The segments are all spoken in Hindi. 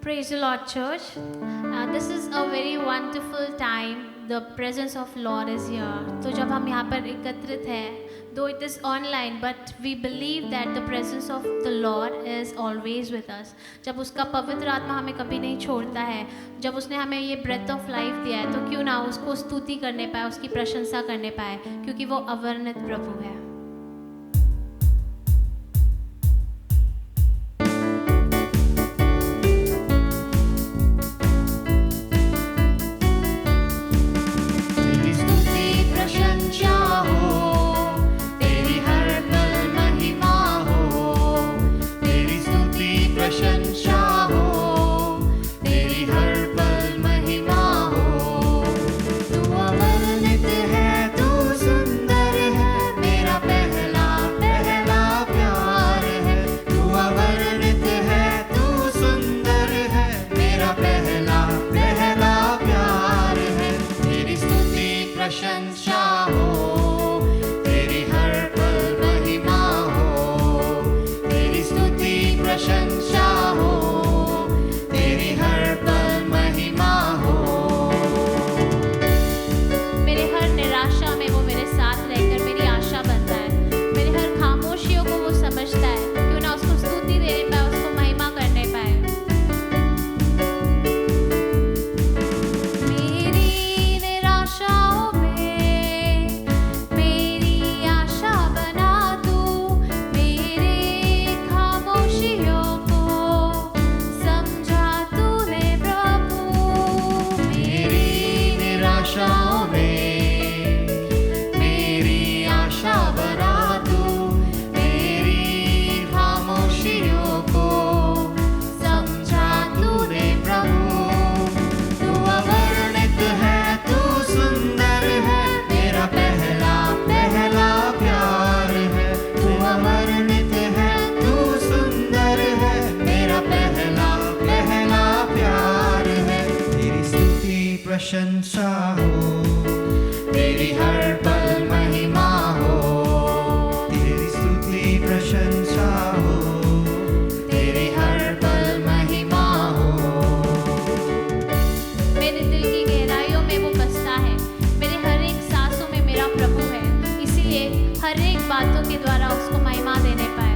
Praise the Lord, church. This is a very wonderful time. The presence of Lord is here. तो जब हम यहाँ पर एकत्रित हैं, though it is online, but we believe that the presence of the Lord is always with us. जब उसका पवित्र आत्मा हमें कभी नहीं छोड़ता है, जब उसने हमें ये breath of life दिया है, तो क्यों ना उसको स्तुति करने पाए, उसकी प्रशंसा करने पाए, क्योंकि वो अवर्णित प्रभु है. प्रशंसा हो, तेरी हर पल महिमा हो, तेरी स्तुति प्रशंसा हो, तेरी हर पल महिमा हो. मेरे दिल की गहराइयों में वो बसता है, मेरे हर एक सांसों में मेरा प्रभु है, इसीलिए हर एक बातों के द्वारा उसको महिमा देने पाए.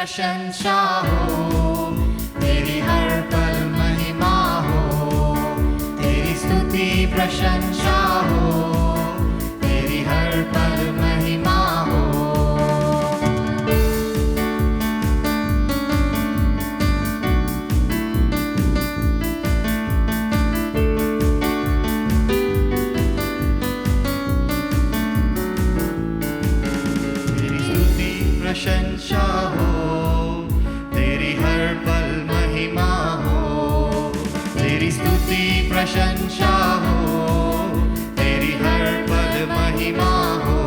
प्रशंसा हो, तेरी हर पल महिमा हो, तेरी स्तुति प्रशंसा हो, तेरी हर पल महिमा हो. तेरी स्तुति प्रशंसा हो, तेरी हर तेरी स्तुति प्रशंसा हो, तेरी हर पल महिमा हो।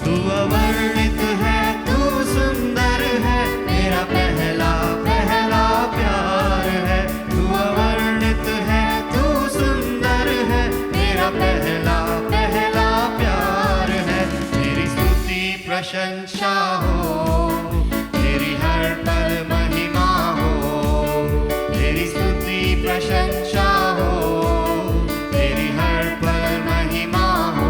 तू अवर्णित है, तू सुंदर है, मेरा पहला पहला प्यार है। तू अवर्णित है, तू सुंदर है, मेरा पहला पहला प्यार है। तेरी स्तुति प्रशंसा हो, तेरी हर पल महिमा हो। तेरी स्तुति प्रशंसा हो, तेरी हर पल महिमा हो।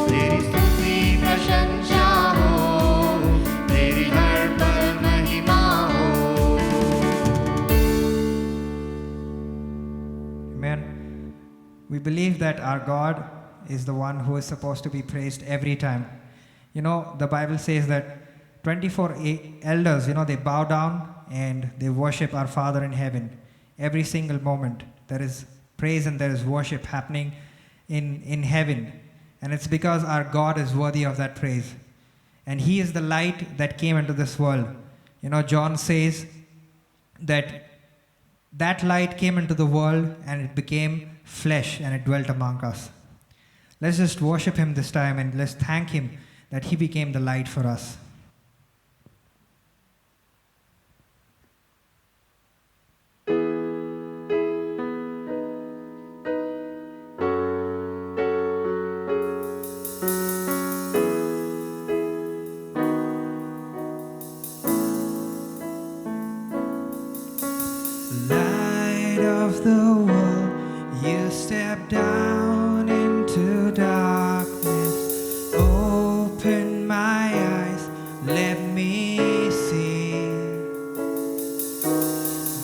तेरी स्तुति प्रशंसा हो, तेरी हर पल महिमा हो। Amen. We believe that our God is the one who is supposed to be praised every time. You know, the Bible says that 24 elders, they bow down and they worship our Father in heaven. Every single moment, there is praise and there is worship happening in heaven. And it's because our God is worthy of that praise. And He is the light that came into this world. John says that that light came into the world and it became flesh and it dwelt among us. Let's just worship Him this time and let's thank Him that He became the light for us. Light of the world, you step down into darkness. Open my eyes, let me see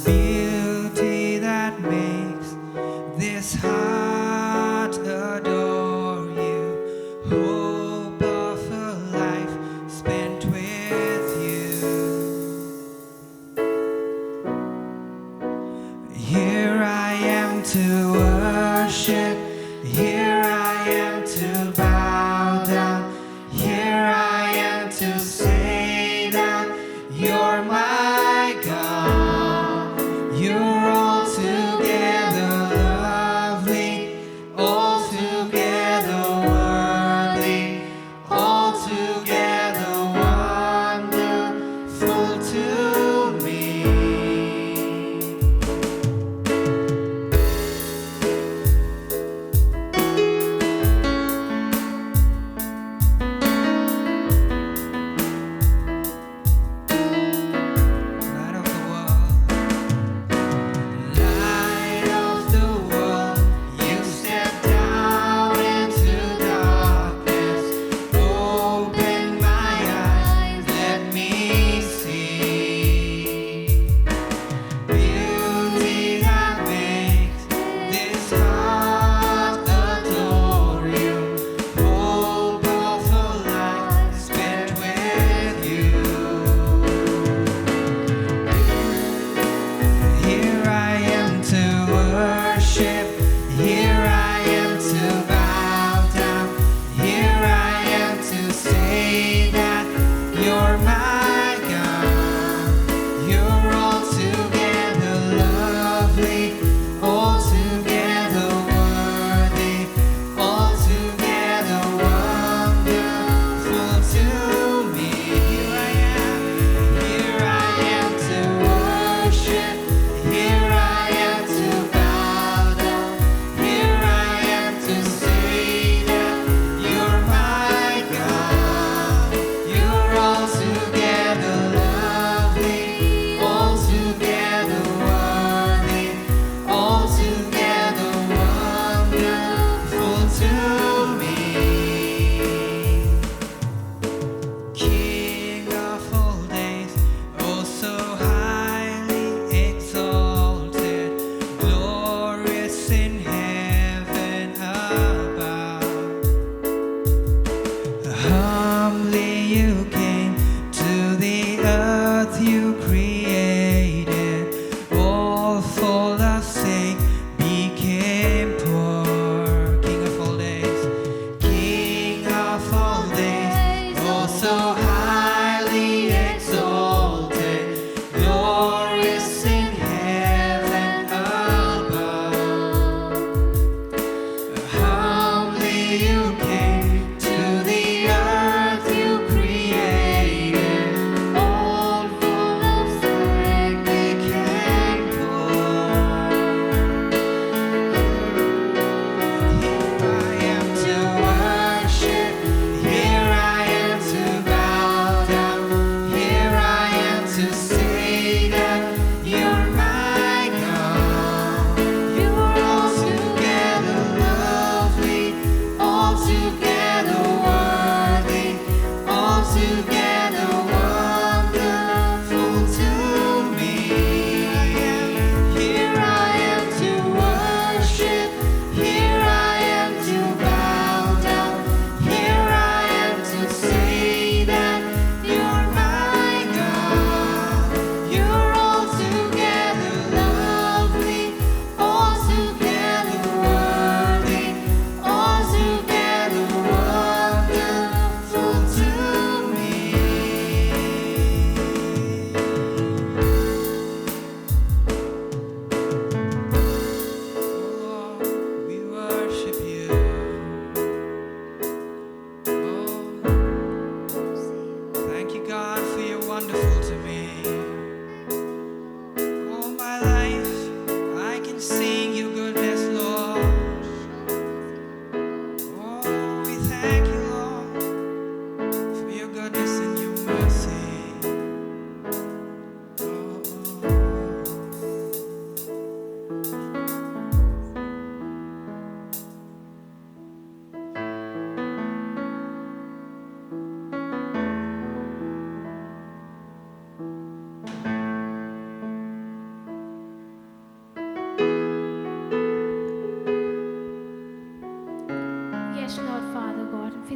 beauty that makes this heart adore you. Hope of a life spent with you. Here I am to worship, here I am to bow down, here I am to say that you're my God. You're altogether lovely, altogether worthy, altogether wonderful to me.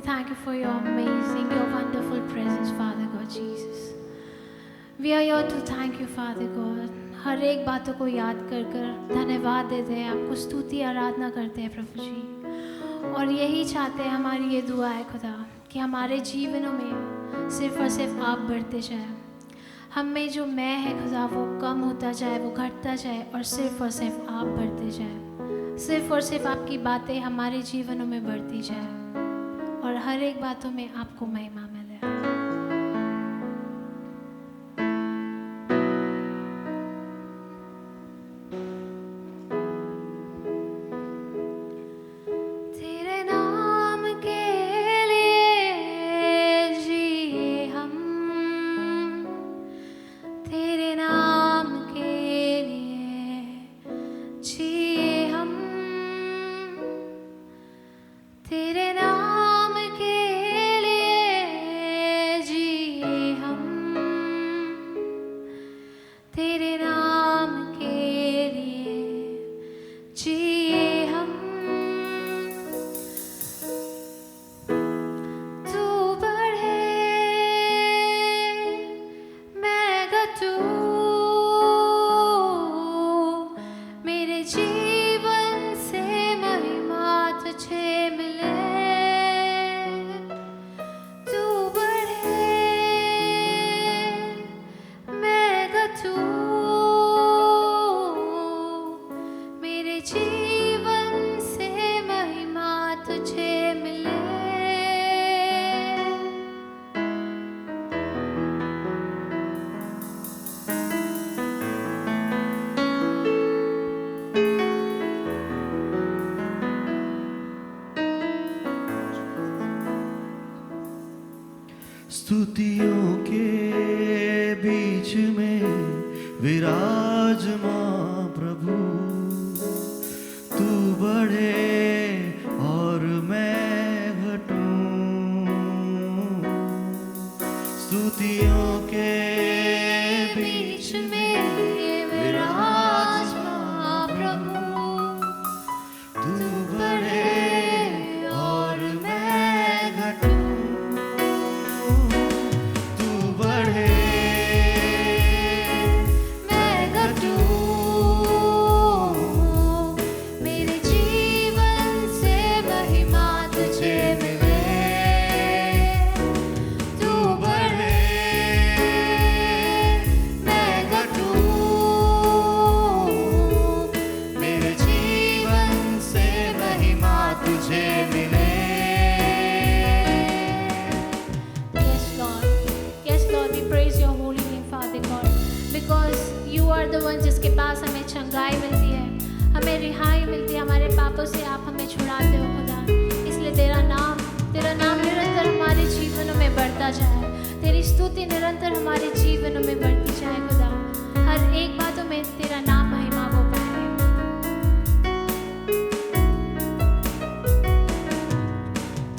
thank you for your amazing, your wonderful presence, Father God Jesus. We are here to thank you, Father God. हर एक बातों को याद कर कर धन्यवाद देते हैं, आपको स्तुति आराधना करते हैं प्रभु जी। और यही चाहते हैं, हमारी ये दुआ है खुदा, कि हमारे जीवनों में सिर्फ और सिर्फ आप बढ़ते जाए। हम में जो मैं है खुदा, वो कम होता जाए, वो घटता जाए, और सिर्फ आप बढ़ते जाए। सिर्फ और सिर्फ आपकी बातें हमारे जीवनों में बढ़ती जाए, और हर एक बातों में आपको महिमा मिले। तेरे नाम के लिए जिए हम, तेरे नाम के लिए जिए हम, तेरे नाम के लिए जिए हम, तेरे नाम के लिए जिए हम। तू बढ़े मैं घटूं, मेरे जीवन से महिमा तुझे मिले। तू बढ़े मैं घटूं, मेरे जीवन से महिमा तुझे मिले। स्तुतियों के बीच में विराजमान प्रभु, तू बढ़े और मैं घटूं। स्तुतियों के बीच में विराजमान प्रभु, तू बढ़े और मैं घटूं। तू बढ़े मैं घटूं, मेरे जीवन से महिमा तुझे मिले। तू बढ़े मैं घटूं, मेरे जीवन से महिमा तुझे मिले। Yes, Lord, we praise your holy name, Father God, because you are the one जिसके पास हमें चंगाई मिलती है, हमें रिहाई मिलती है, हमारे पापों से आप हमें छुड़ाते हो खुदा। इसलिए तेरा नाम निरंतर हमारे जीवनों में बढ़ता जाए, तेरी स्तुति निरंतर हमारे जीवनों में बढ़ती जाए खुदा। हर एक बातों में तेरा नाम महिमा हो पाए।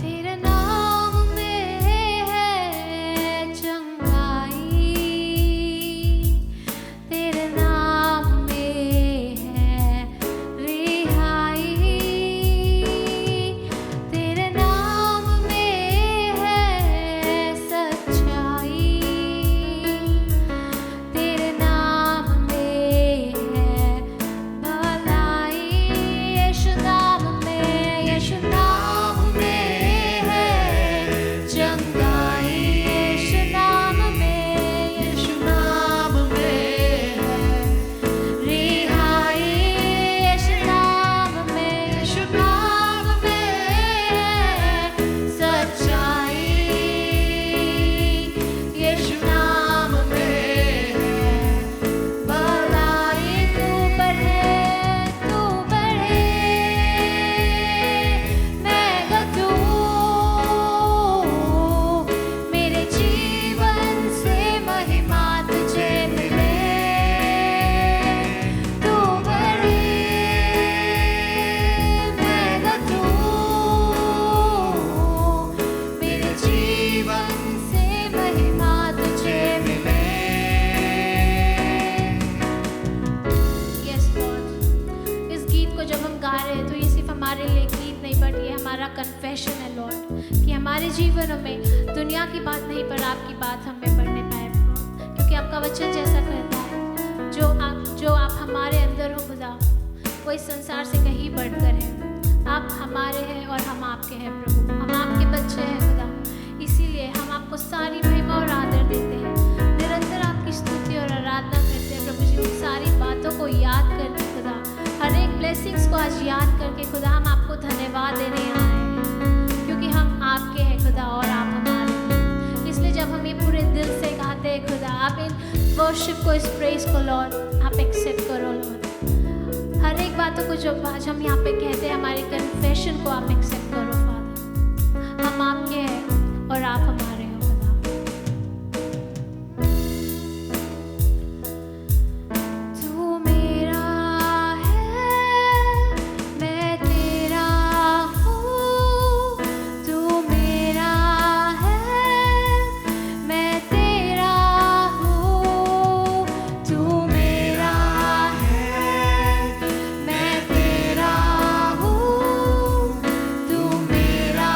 तेरे नाम में है चंगाई, तेरे नाम में है रिहाई, तेरे नाम में है सच्चाई, तेरे नाम में है भलाई। यीशु नाम में है चंगाई, यीशु नाम में है रिहाई, यीशु नाम में है सच्चाई, यीशु नाम में है भलाई। तू बढ़े मैं घटूं, मेरे जीवन से महिमा तुझे मिले। तू बढ़े मैं घटूं, मेरे जीवन से महिमा तुझे मिले। Yes, Lord. इस गीत को जब हम गा रहे हैं तो ये सिर्फ हमारे लिए गीत नहीं नहीं, बट ये हमारा कन्फेशन है लॉर्ड, कि हमारे जीवनों में दुनिया की बात नहीं पर आपकी बात हमें पढ़ने पाए प्रभु, क्योंकि आपका वचन जैसा कहता है, जो आप हमारे अंदर हो खुदा, वो इस संसार से कहीं बढ़कर है। आप हमारे हैं और हम आपके हैं प्रभु, हम आपके बच्चे हैं खुदा, इसीलिए हम आपको सारी महिमा और आदर देते हैं, निरंतर आपकी स्तुति और आराधना करते हैं प्रभु जी। उन सारी बातों को याद करके खुदा, हर एक ब्लेसिंग्स को आज याद करके खुदा, हम आपको धन्यवाद देने आए हैं, क्योंकि हम आपके हैं खुदा और आप हमारे हैं। इसलिए जब हम ये पूरे दिल से गाते हैं खुदा, आप इन वर्शिप को, इस प्रेज को लॉर्ड आप एक्सेप्ट करो लॉर्ड। हर एक बातों को जो आज हम यहाँ पे कहते हैं, हमारी कन्फेशन को आप एक्सेप्ट करो फादर। हम आपके हैं और आप हमारे हो खुदा। तू मेरा है, मैं तेरा हूँ। तू मेरा है, मैं तेरा हूँ। तू मेरा मैं तेरा हूँ। तू मेरा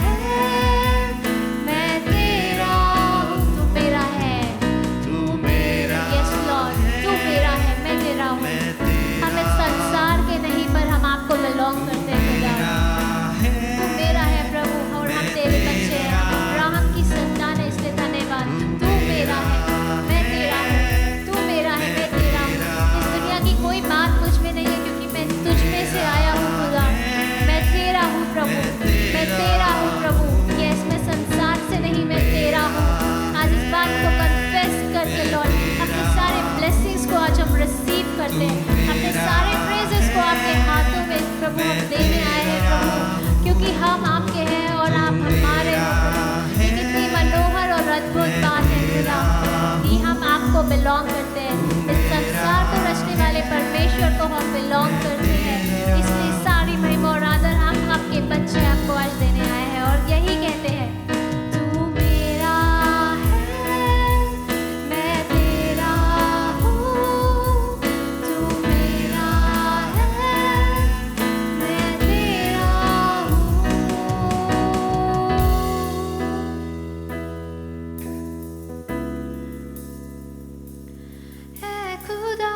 है, मैं तेरा हूँ। तू मेरा है, तू मेरा यस लॉर्ड, तू मेरा है, मैं तेरा हूँ। मैं तेरा हम इस संसार के नहीं, पर हम आपको बिलोंग करते हैं खुदा। तू मेरा है प्रभु, और हम तेरे बच्चे हैं, हम अब्राहम की संतान है, इसलिए धन्यवाद। तू मेरा है, मैं तेरा हूँ। तू मेरा है, मैं तेरा हूँ। इस दुनिया की कोई बात मुझ में नहीं है, क्योंकि मैं तुझ में से आया हूँ खुदा। मैं तेरा हूँ प्रभु, मैं तेरा हूँ प्रभु। यस, मैं संसार से नहीं, मैं तेरा हूँ। आज इस बात को कन्फेस करके लॉर्ड, अपने सारे ब्लेसिंग्स को आज हम रिसीव करते हैं, अपने सारे प्रेजेस को आपके हाथों में प्रभु हम देने आए हैं प्रभु, क्योंकि हम आपके हैं और आप हमारे हो प्रभु। ये कितनी मनोहर और अद्भुत बात है खुदा, कि हम आपको बिलोंग करते हैं। इस संसार को रचने वाले परमेश्वर को हम बिलोंग करते हैं, इसलिए सारी महिमा और आदर हम आपके बच्चे आपको आज देने आए हैं, और यही कहते हैं, तू मेरा है, मैं तेरा हूँ। तू मेरा है, मैं तेरा हूँ। है खुदा,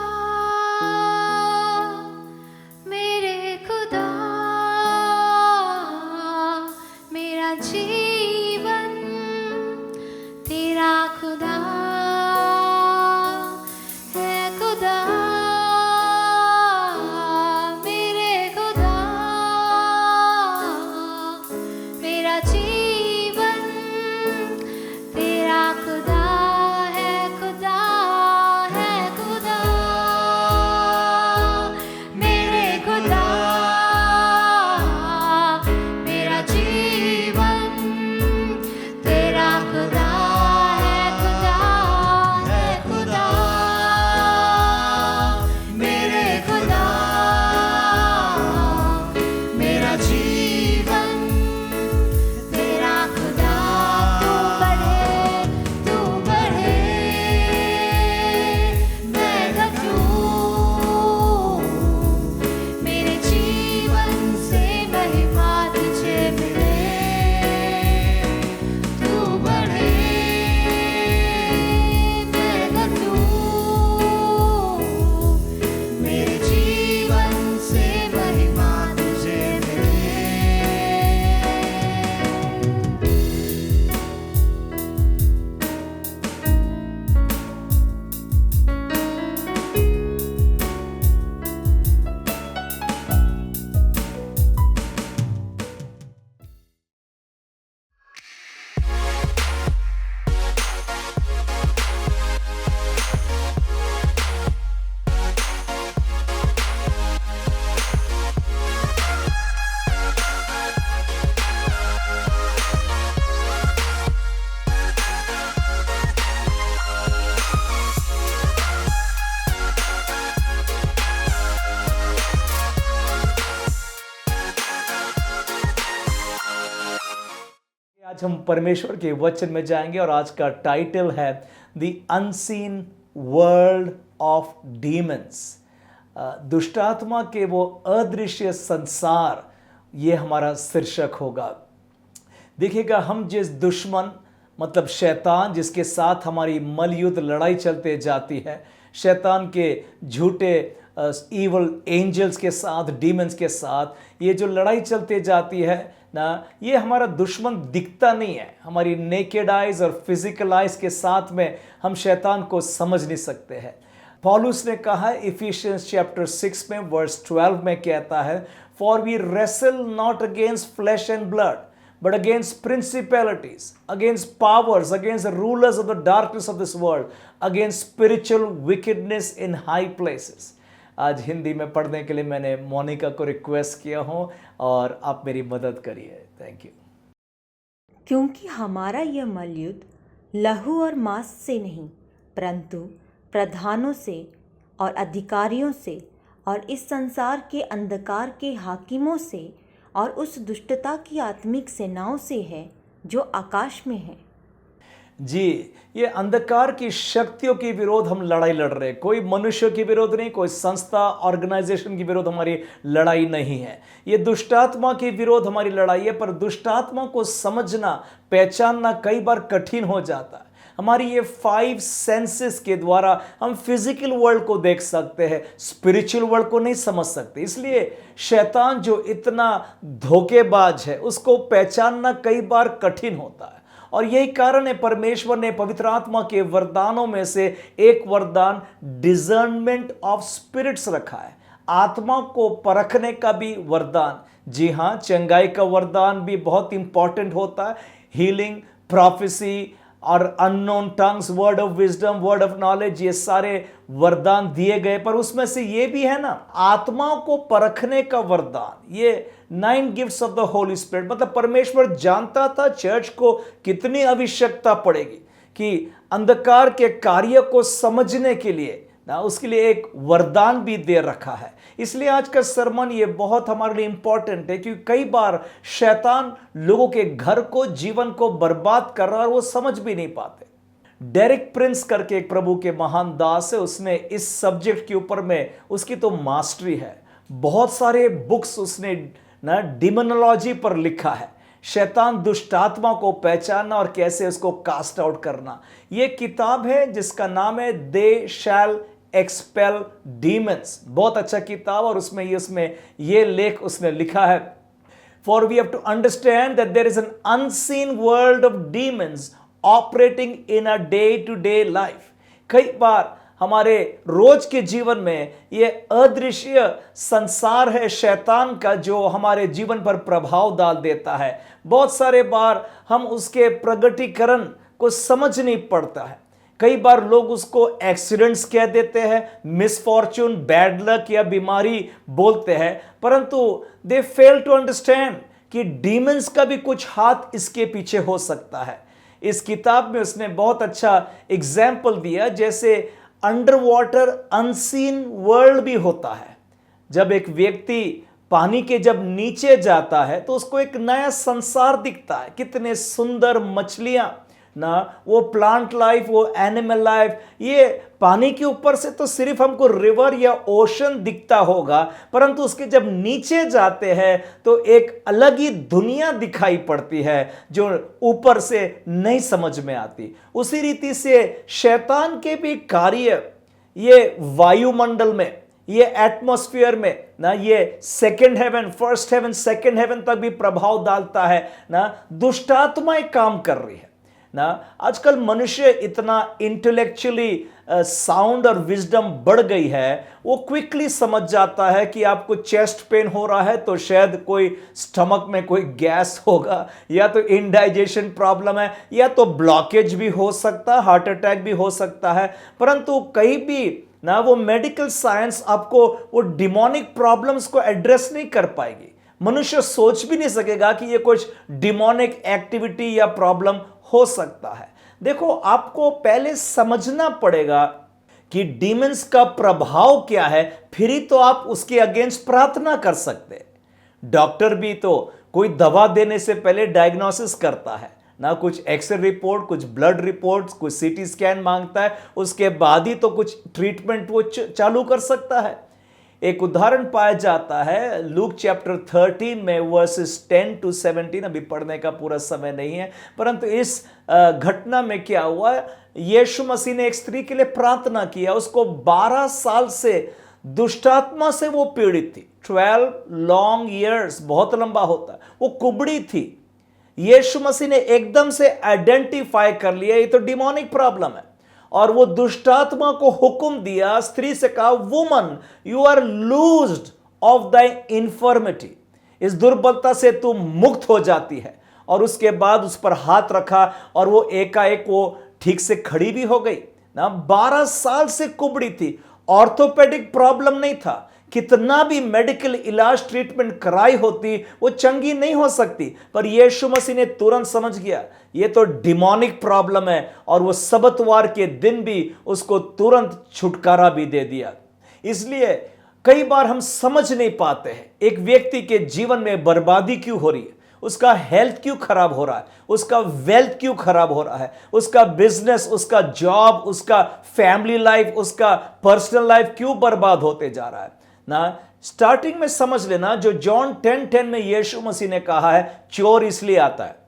मेरे खुदा, मेरा जीवन तेरा खुदा है। खुदा, मेरे खुदा, मेरा जीवन तेरा खुदा है। खुदा है, खुदा, मेरे खुदा, मेरा जीवन तेरा खुदा है। खुदा है, खुदा, मेरे खुदा, मेरा जीवन तेरा खुदा। तू बढ़े, मैं घटूं, मेरे जीवन से महिमा तुझे मिले। तू बढ़े, मैं घटूं, मेरे जीवन से महिमा तुझे मिले। आज हम परमेश्वर के वचन में जाएंगे और आज का टाइटल है the unseen world of demons. दुष्टात्मा के वो अदृश्य संसार, ये हमारा शीर्षक होगा। देखिएगा, हम जिस दुश्मन मतलब शैतान जिसके साथ हमारी मलयुद्ध लड़ाई चलते जाती है, शैतान के झूठे इवल एंजल्स के साथ, डीमंस के साथ ये जो लड़ाई चलते जाती है ना, ये हमारा दुश्मन दिखता नहीं है। हमारी नेकेड आइज और फिजिकल आइज के साथ में हम शैतान को समझ नहीं सकते हैं। पौलुस ने कहा है इफिशियंस चैप्टर 6 में वर्स 12 में कहता है, for we wrestle not against flesh and blood but against principalities, against powers, against the rulers of the darkness of this world, against spiritual wickedness in high places. आज हिंदी में पढ़ने के लिए मैंने मोनिका को रिक्वेस्ट किया हूँ और आप मेरी मदद करिए। Thank you. क्योंकि हमारा यह मलयुद्ध लहू और मांस से नहीं, परंतु प्रधानों से और अधिकारियों से और इस संसार के अंधकार के हाकिमों से और उस दुष्टता की आत्मिक सेनाओं से है जो आकाश में है। जी, ये अंधकार की शक्तियों के विरोध हम लड़ाई लड़ रहे हैं। कोई मनुष्य के विरोध नहीं, कोई संस्था ऑर्गेनाइजेशन के विरोध हमारी लड़ाई नहीं है। ये दुष्टात्मा के विरोध हमारी लड़ाई है, पर दुष्टात्मा को समझना, पहचानना कई बार कठिन हो जाता है। हमारी ये 5 सेंसेस के द्वारा हम फिजिकल वर्ल्ड को देख सकते हैं, स्पिरिचुअल वर्ल्ड को नहीं समझ सकते। इसलिए शैतान जो इतना धोखेबाज है, उसको पहचानना कई बार कठिन होता है। और यही कारण है परमेश्वर ने पवित्र आत्मा के वरदानों में से एक वरदान डिजर्नमेंट ऑफ स्पिरिट्स रखा है, आत्मा को परखने का भी वरदान। जी हाँ, चंगाई का वरदान भी बहुत इंपॉर्टेंट होता है, हीलिंग, प्रोफेसी और unknown tongues, word of wisdom, word of knowledge, ये सारे वरदान दिए गए। पर उसमें से ये भी है ना, आत्माओं को परखने का वरदान, ये 9 gifts of the Holi spirit. मतलब परमेश्वर जानता था चर्च को कितनी आवश्यकता पड़ेगी कि अंधकार के कार्य को समझने के लिए ना, उसके लिए एक वरदान भी दे रखा है। इसलिए आज का सरमन ये बहुत हमारे लिए इंपॉर्टेंट है, क्योंकि कई बार शैतान लोगों के घर को, जीवन को बर्बाद कर रहा है और वो समझ भी नहीं पाते। डेरिक प्रिंस करके एक प्रभु के महान दास है, उसने इस सब्जेक्ट के ऊपर में उसकी तो मास्टरी है। बहुत सारे बुक्स उसने ना डिमोनोलॉजी पर लिखा है, शैतान दुष्टात्मा को पहचानना और कैसे उसको कास्ट आउट करना। यह किताब है जिसका नाम है दे शैल एक्सपेल डीमंस। बहुत अच्छा किताब, और उसमें ये लेख उसने लिखा है, for we have to understand that there is an unseen world of demons operating in a day to day life. कई बार हमारे रोज के जीवन में ये अदृश्य संसार है शैतान का, जो हमारे जीवन पर प्रभाव डाल देता है। बहुत सारे बार हम उसके प्रगटीकरण को समझ नहीं पड़ता है। कई बार लोग उसको एक्सीडेंट्स कह देते हैं, मिसफॉर्चून, बैड लक या बीमारी बोलते हैं, परंतु दे फेल टू अंडरस्टैंड कि डीमंस का भी कुछ हाथ इसके पीछे हो सकता है। इस किताब में उसने बहुत अच्छा एग्जाम्पल दिया, जैसे अंडर वाटर अनसीन वर्ल्ड भी होता है। जब एक व्यक्ति पानी के जब नीचे जाता है तो उसको एक नया संसार दिखता है, कितने सुंदर मछलियां ना, वो प्लांट लाइफ, वो एनिमल लाइफ। ये पानी के ऊपर से तो सिर्फ हमको रिवर या ओशन दिखता होगा, परंतु उसके जब नीचे जाते हैं तो एक अलग ही दुनिया दिखाई पड़ती है जो ऊपर से नहीं समझ में आती। उसी रीति से शैतान के भी कार्य ये वायुमंडल में, ये एटमॉस्फेयर में ना, ये second heaven, first heaven, second heaven तक भी प्रभाव डालता है ना। दुष्टात्माएं काम कर रही है ना। आजकल मनुष्य इतना इंटेलेक्चुअली साउंड और विजडम बढ़ गई है, वो क्विकली समझ जाता है कि आपको चेस्ट पेन हो रहा है तो शायद कोई स्टमक में कोई गैस होगा, या तो इंडाइजेशन प्रॉब्लम है, या तो ब्लॉकेज भी हो सकता है, हार्ट अटैक भी हो सकता है। परंतु कहीं भी ना वो मेडिकल साइंस आपको वो डिमोनिक प्रॉब्लम्स को एड्रेस नहीं कर पाएगी। मनुष्य सोच भी नहीं सकेगा कि ये कुछ डिमोनिक एक्टिविटी या प्रॉब्लम हो सकता है। देखो, आपको पहले समझना पड़ेगा कि डीमंस का प्रभाव क्या है, फिर ही तो आप उसके अगेंस्ट प्रार्थना कर सकते। डॉक्टर भी तो कोई दवा देने से पहले डायग्नोसिस करता है ना, कुछ एक्सरे रिपोर्ट, कुछ ब्लड रिपोर्ट, कुछ सीटी स्कैन मांगता है, उसके बाद ही तो कुछ ट्रीटमेंट वो चालू कर सकता है। एक उदाहरण पाया जाता है लूक चैप्टर 13 में वर्सेस 10 to 17। अभी पढ़ने का पूरा समय नहीं है, परंतु इस घटना में क्या हुआ, यीशु मसीह ने एक स्त्री के लिए प्रार्थना किया। उसको 12 साल से दुष्टात्मा से वो पीड़ित थी। 12 लॉन्ग ईयर्स बहुत लंबा होता है। वो कुबड़ी थी। यीशु मसीह ने एकदम से आइडेंटिफाई कर लिया ये तो डिमोनिक प्रॉब्लम है, और वो दुष्टात्मा को हुक्म दिया, स्त्री से कहा, woman you are loosed of the infirmity, इस दुर्बलता से तू मुक्त हो जाती है। और उसके बाद उस पर हाथ रखा और वो एकाएक वो ठीक से खड़ी भी हो गई ना। 12 साल से कुबड़ी थी, ऑर्थोपेडिक प्रॉब्लम नहीं था, कितना भी मेडिकल इलाज ट्रीटमेंट कराई होती वो चंगी नहीं हो सकती, पर यीशु मसीह ने तुरंत समझ गया ये तो डिमोनिक प्रॉब्लम है, और वो सबतवार के दिन भी उसको तुरंत छुटकारा भी दे दिया। इसलिए कई बार हम समझ नहीं पाते हैं एक व्यक्ति के जीवन में बर्बादी क्यों हो रही है, उसका हेल्थ क्यों खराब हो रहा है, उसका वेल्थ क्यों खराब हो रहा है, उसका बिजनेस, उसका जॉब, उसका फैमिली लाइफ, उसका पर्सनल लाइफ क्यों बर्बाद होते जा रहा है ना। स्टार्टिंग में समझ लेना, जो जॉन 10:10 में यीशु मसीह ने कहा है, चोर इसलिए आता है,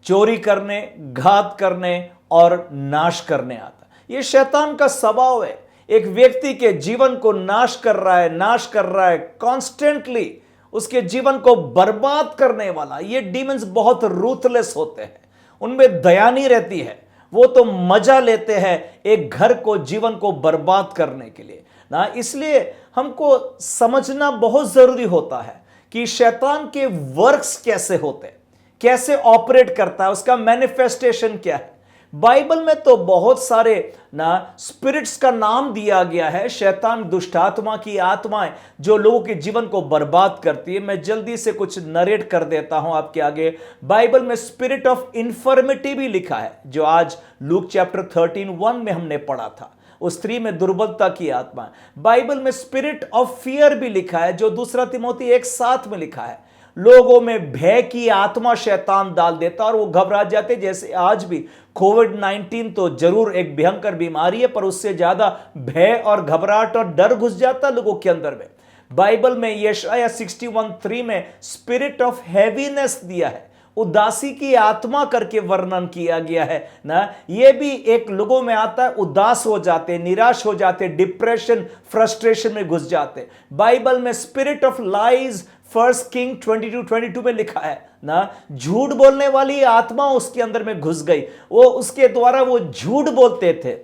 चोरी करने, घात करने और नाश करने आता है। यह शैतान का स्वभाव है। एक व्यक्ति के जीवन को नाश कर रहा है कॉन्स्टेंटली, उसके जीवन को बर्बाद करने वाला। ये डीमंस बहुत रूथलेस होते हैं, उनमें दया नहीं रहती है। वो तो मजा लेते हैं एक घर को, जीवन को बर्बाद करने के लिए ना। इसलिए हमको समझना बहुत जरूरी होता है कि शैतान के वर्क्स कैसे होते हैं, कैसे ऑपरेट करता है, उसका मैनिफेस्टेशन क्या है। बाइबल में तो बहुत सारे ना स्पिरिट्स का नाम दिया गया है, शैतान दुष्टात्मा की आत्माएं जो लोगों के जीवन को बर्बाद करती है। मैं जल्दी से कुछ नरेट कर देता हूं आपके आगे। बाइबल में स्पिरिट ऑफ इन्फर्मिटी भी लिखा है, जो आज लूक चैप्टर 13:1 में हमने पढ़ा था। उस स्त्री में दुर्बलता की आत्मा। बाइबल में स्पिरिट ऑफ फियर भी लिखा है, जो 2 तिमोथी 1:7 में लिखा है। लोगों में भय की आत्मा शैतान डाल देता और वो घबरा जाते। जैसे आज भी कोविड-19 तो जरूर एक भयंकर बीमारी है, पर उससे ज्यादा भय और घबराहट और डर घुस जाता लोगों के अंदर में। बाइबल में यशायाह 61:3 में स्पिरिट ऑफ हैवीनेस दिया है, उदासी की आत्मा करके वर्णन किया गया है ना। यह भी एक लोगों में आता है, उदास हो जाते, निराश हो जाते, डिप्रेशन, फ्रस्ट्रेशन में घुस जाते। बाइबल में स्पिरिट ऑफ लाइज 1 किंग 22:22 में लिखा है ना, झूठ बोलने वाली आत्मा उसके अंदर में घुस गई, वो उसके द्वारा वो झूठ बोलते थे।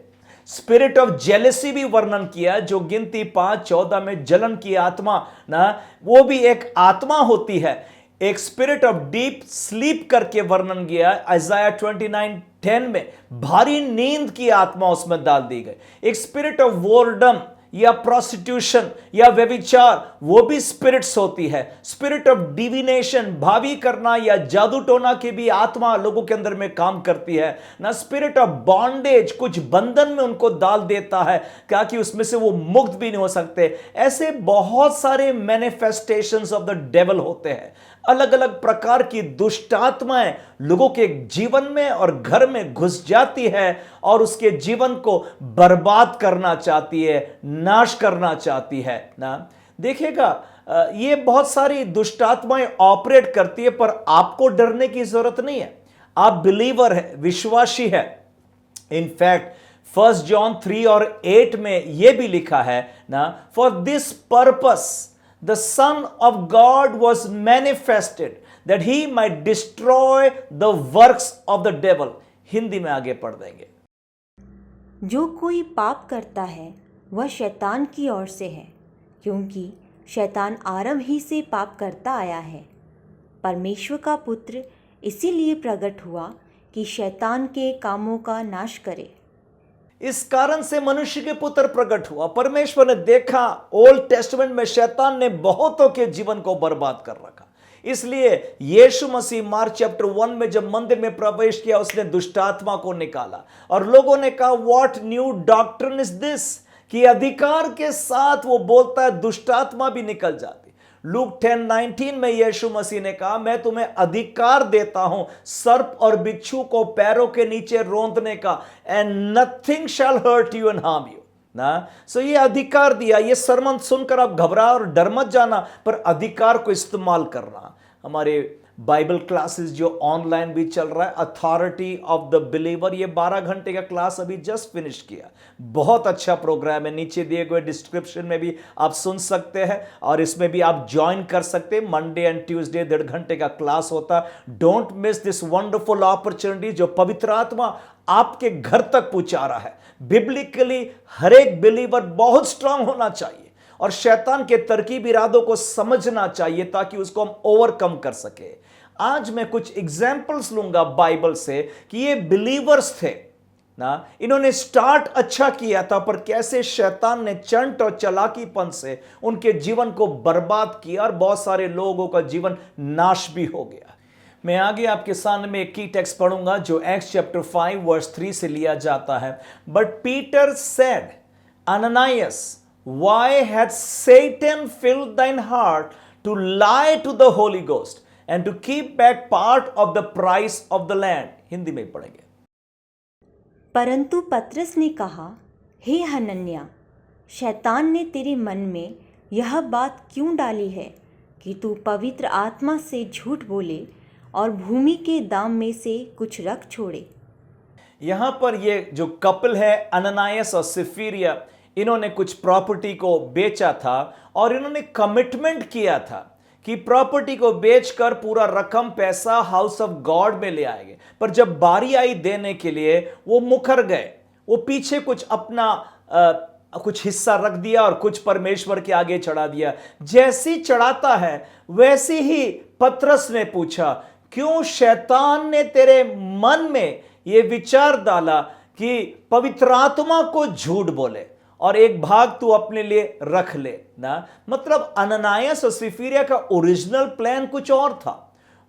स्पिरिट ऑफ जेलेसी भी वर्णन किया, जो गिनती 5:14 में जलन की आत्मा ना, वो भी एक आत्मा होती है। एक स्पिरिट ऑफ डीप स्लीप करके वर्णन किया आइज़ाया 29:10 में, भारी नींद की आत्मा उसमें डाल दी गई। एक स्पिरिट ऑफ वोरडम या प्रोस्टिट्यूशन या व्यभिचार, वो भी स्पिरिट्स होती है। स्पिरिट ऑफ डिविनेशन, भावी करना या जादू टोना की भी आत्मा लोगों के अंदर में काम करती है ना। स्पिरिट ऑफ बॉन्डेज, कुछ बंधन में उनको डाल देता है, क्या कि उसमें से वो मुक्त भी नहीं हो सकते। ऐसे बहुत सारे मैनिफेस्टेशंस ऑफ द डेविल होते हैं। अलग अलग प्रकार की दुष्ट आत्माएं लोगों के जीवन में और घर में घुस जाती है और उसके जीवन को बर्बाद करना चाहती है, नाश करना चाहती है ना। देखिएगा, ये बहुत सारी दुष्ट आत्माएं ऑपरेट करती है, पर आपको डरने की जरूरत नहीं है। आप बिलीवर है, विश्वासी है। इनफैक्ट 1 जॉन 3 और 8 में यह भी लिखा है ना, for this purpose the Son of God was manifested that he might destroy the works of the devil। Hindi में आगे पढ़ देंगे। जो कोई पाप करता है वह शैतान की ओर से है, क्योंकि शैतान आरंभ ही से पाप करता आया है। परमेश्वर का पुत्र इसीलिए प्रकट हुआ कि शैतान के कामों का नाश करे। इस कारण से मनुष्य के पुत्र प्रकट हुआ। परमेश्वर ने देखा ओल्ड टेस्टमेंट में शैतान ने बहुतों के जीवन को बर्बाद कर रखा, इसलिए यीशु मसीह मार्क चैप्टर 1 में जब मंदिर में प्रवेश किया, उसने दुष्टात्मा को निकाला और लोगों ने कहा, what new doctrine is this, कि अधिकार के साथ वो बोलता है, दुष्टात्मा भी निकल जाती। लूक 10:19 में यीशु मसीह ने कहा, मैं तुम्हें अधिकार देता हूं सर्प और बिच्छू को पैरों के नीचे रौंदने का, and nothing shall hurt you and harm you ना। सो ये अधिकार दिया, ये सरमन सुनकर आप घबरा और डर मत जाना, पर अधिकार को इस्तेमाल करना। हमारे बाइबल क्लासेस जो ऑनलाइन भी चल रहा है, अथॉरिटी ऑफ द बिलीवर, ये 12 घंटे का क्लास अभी जस्ट फिनिश किया। बहुत अच्छा प्रोग्राम है, नीचे दिए गए डिस्क्रिप्शन में भी आप सुन सकते हैं और इसमें भी आप ज्वाइन कर सकते हैं। मंडे एंड ट्यूसडे 1.5 घंटे का क्लास होता। Don't miss this wonderful opportunity जो पवित्र आत्मा आपके घर तक पहुंचा रहा है। बिब्लिकली हर एक बिलीवर बहुत स्ट्रांग होना चाहिए और शैतान के तरकीब इरादों को समझना चाहिए ताकि उसको हम ओवरकम कर सके। आज मैं कुछ एग्जाम्पल्स लूंगा बाइबल से कि ये बिलीवर्स थे ना, इन्होंने स्टार्ट अच्छा किया था, पर कैसे शैतान ने चंट और चालाकीपन से उनके जीवन को बर्बाद किया और बहुत सारे लोगों का जीवन नाश भी हो गया। मैं आगे आपके सामने में एक की टेक्स्ट पढ़ूंगा जो एक्ट्स चैप्टर 5 वर्स 3 से लिया जाता है। But Peter said, Ananias, why hath Satan filled thine heart to lie to the Holy Ghost and to keep back part of the price of the land? Hindi में पढ़ेंगे। परंतु पतरस ने कहा, हे हनन्या, शैतान ने तेरे मन में यह बात क्यों डाली है कि तू पवित्र आत्मा से झूठ बोले और भूमि के दाम में से कुछ रख छोड़े। यहां पर ये जो कपल है अननायस और सिफिरिया, इन्होंने कुछ प्रॉपर्टी को बेचा था और इन्होंने कमिटमेंट किया था कि प्रॉपर्टी को बेचकर पूरा रकम पैसा हाउस ऑफ गॉड में ले आएंगे। पर जब बारी आई देने के लिए वो मुकर गए। वो पीछे कुछ अपना कुछ हिस्सा रख दिया और कुछ परमेश्वर के आगे चढ़ा दिया। जैसी चढ़ाता है वैसे ही पतरस ने पूछा, क्यों शैतान ने तेरे मन में ये विचार डाला कि पवित्र आत्मा को झूठ बोले और एक भाग तू अपने लिए रख ले ना। मतलब अननायस और सिफिरिया का ओरिजिनल प्लान कुछ और था।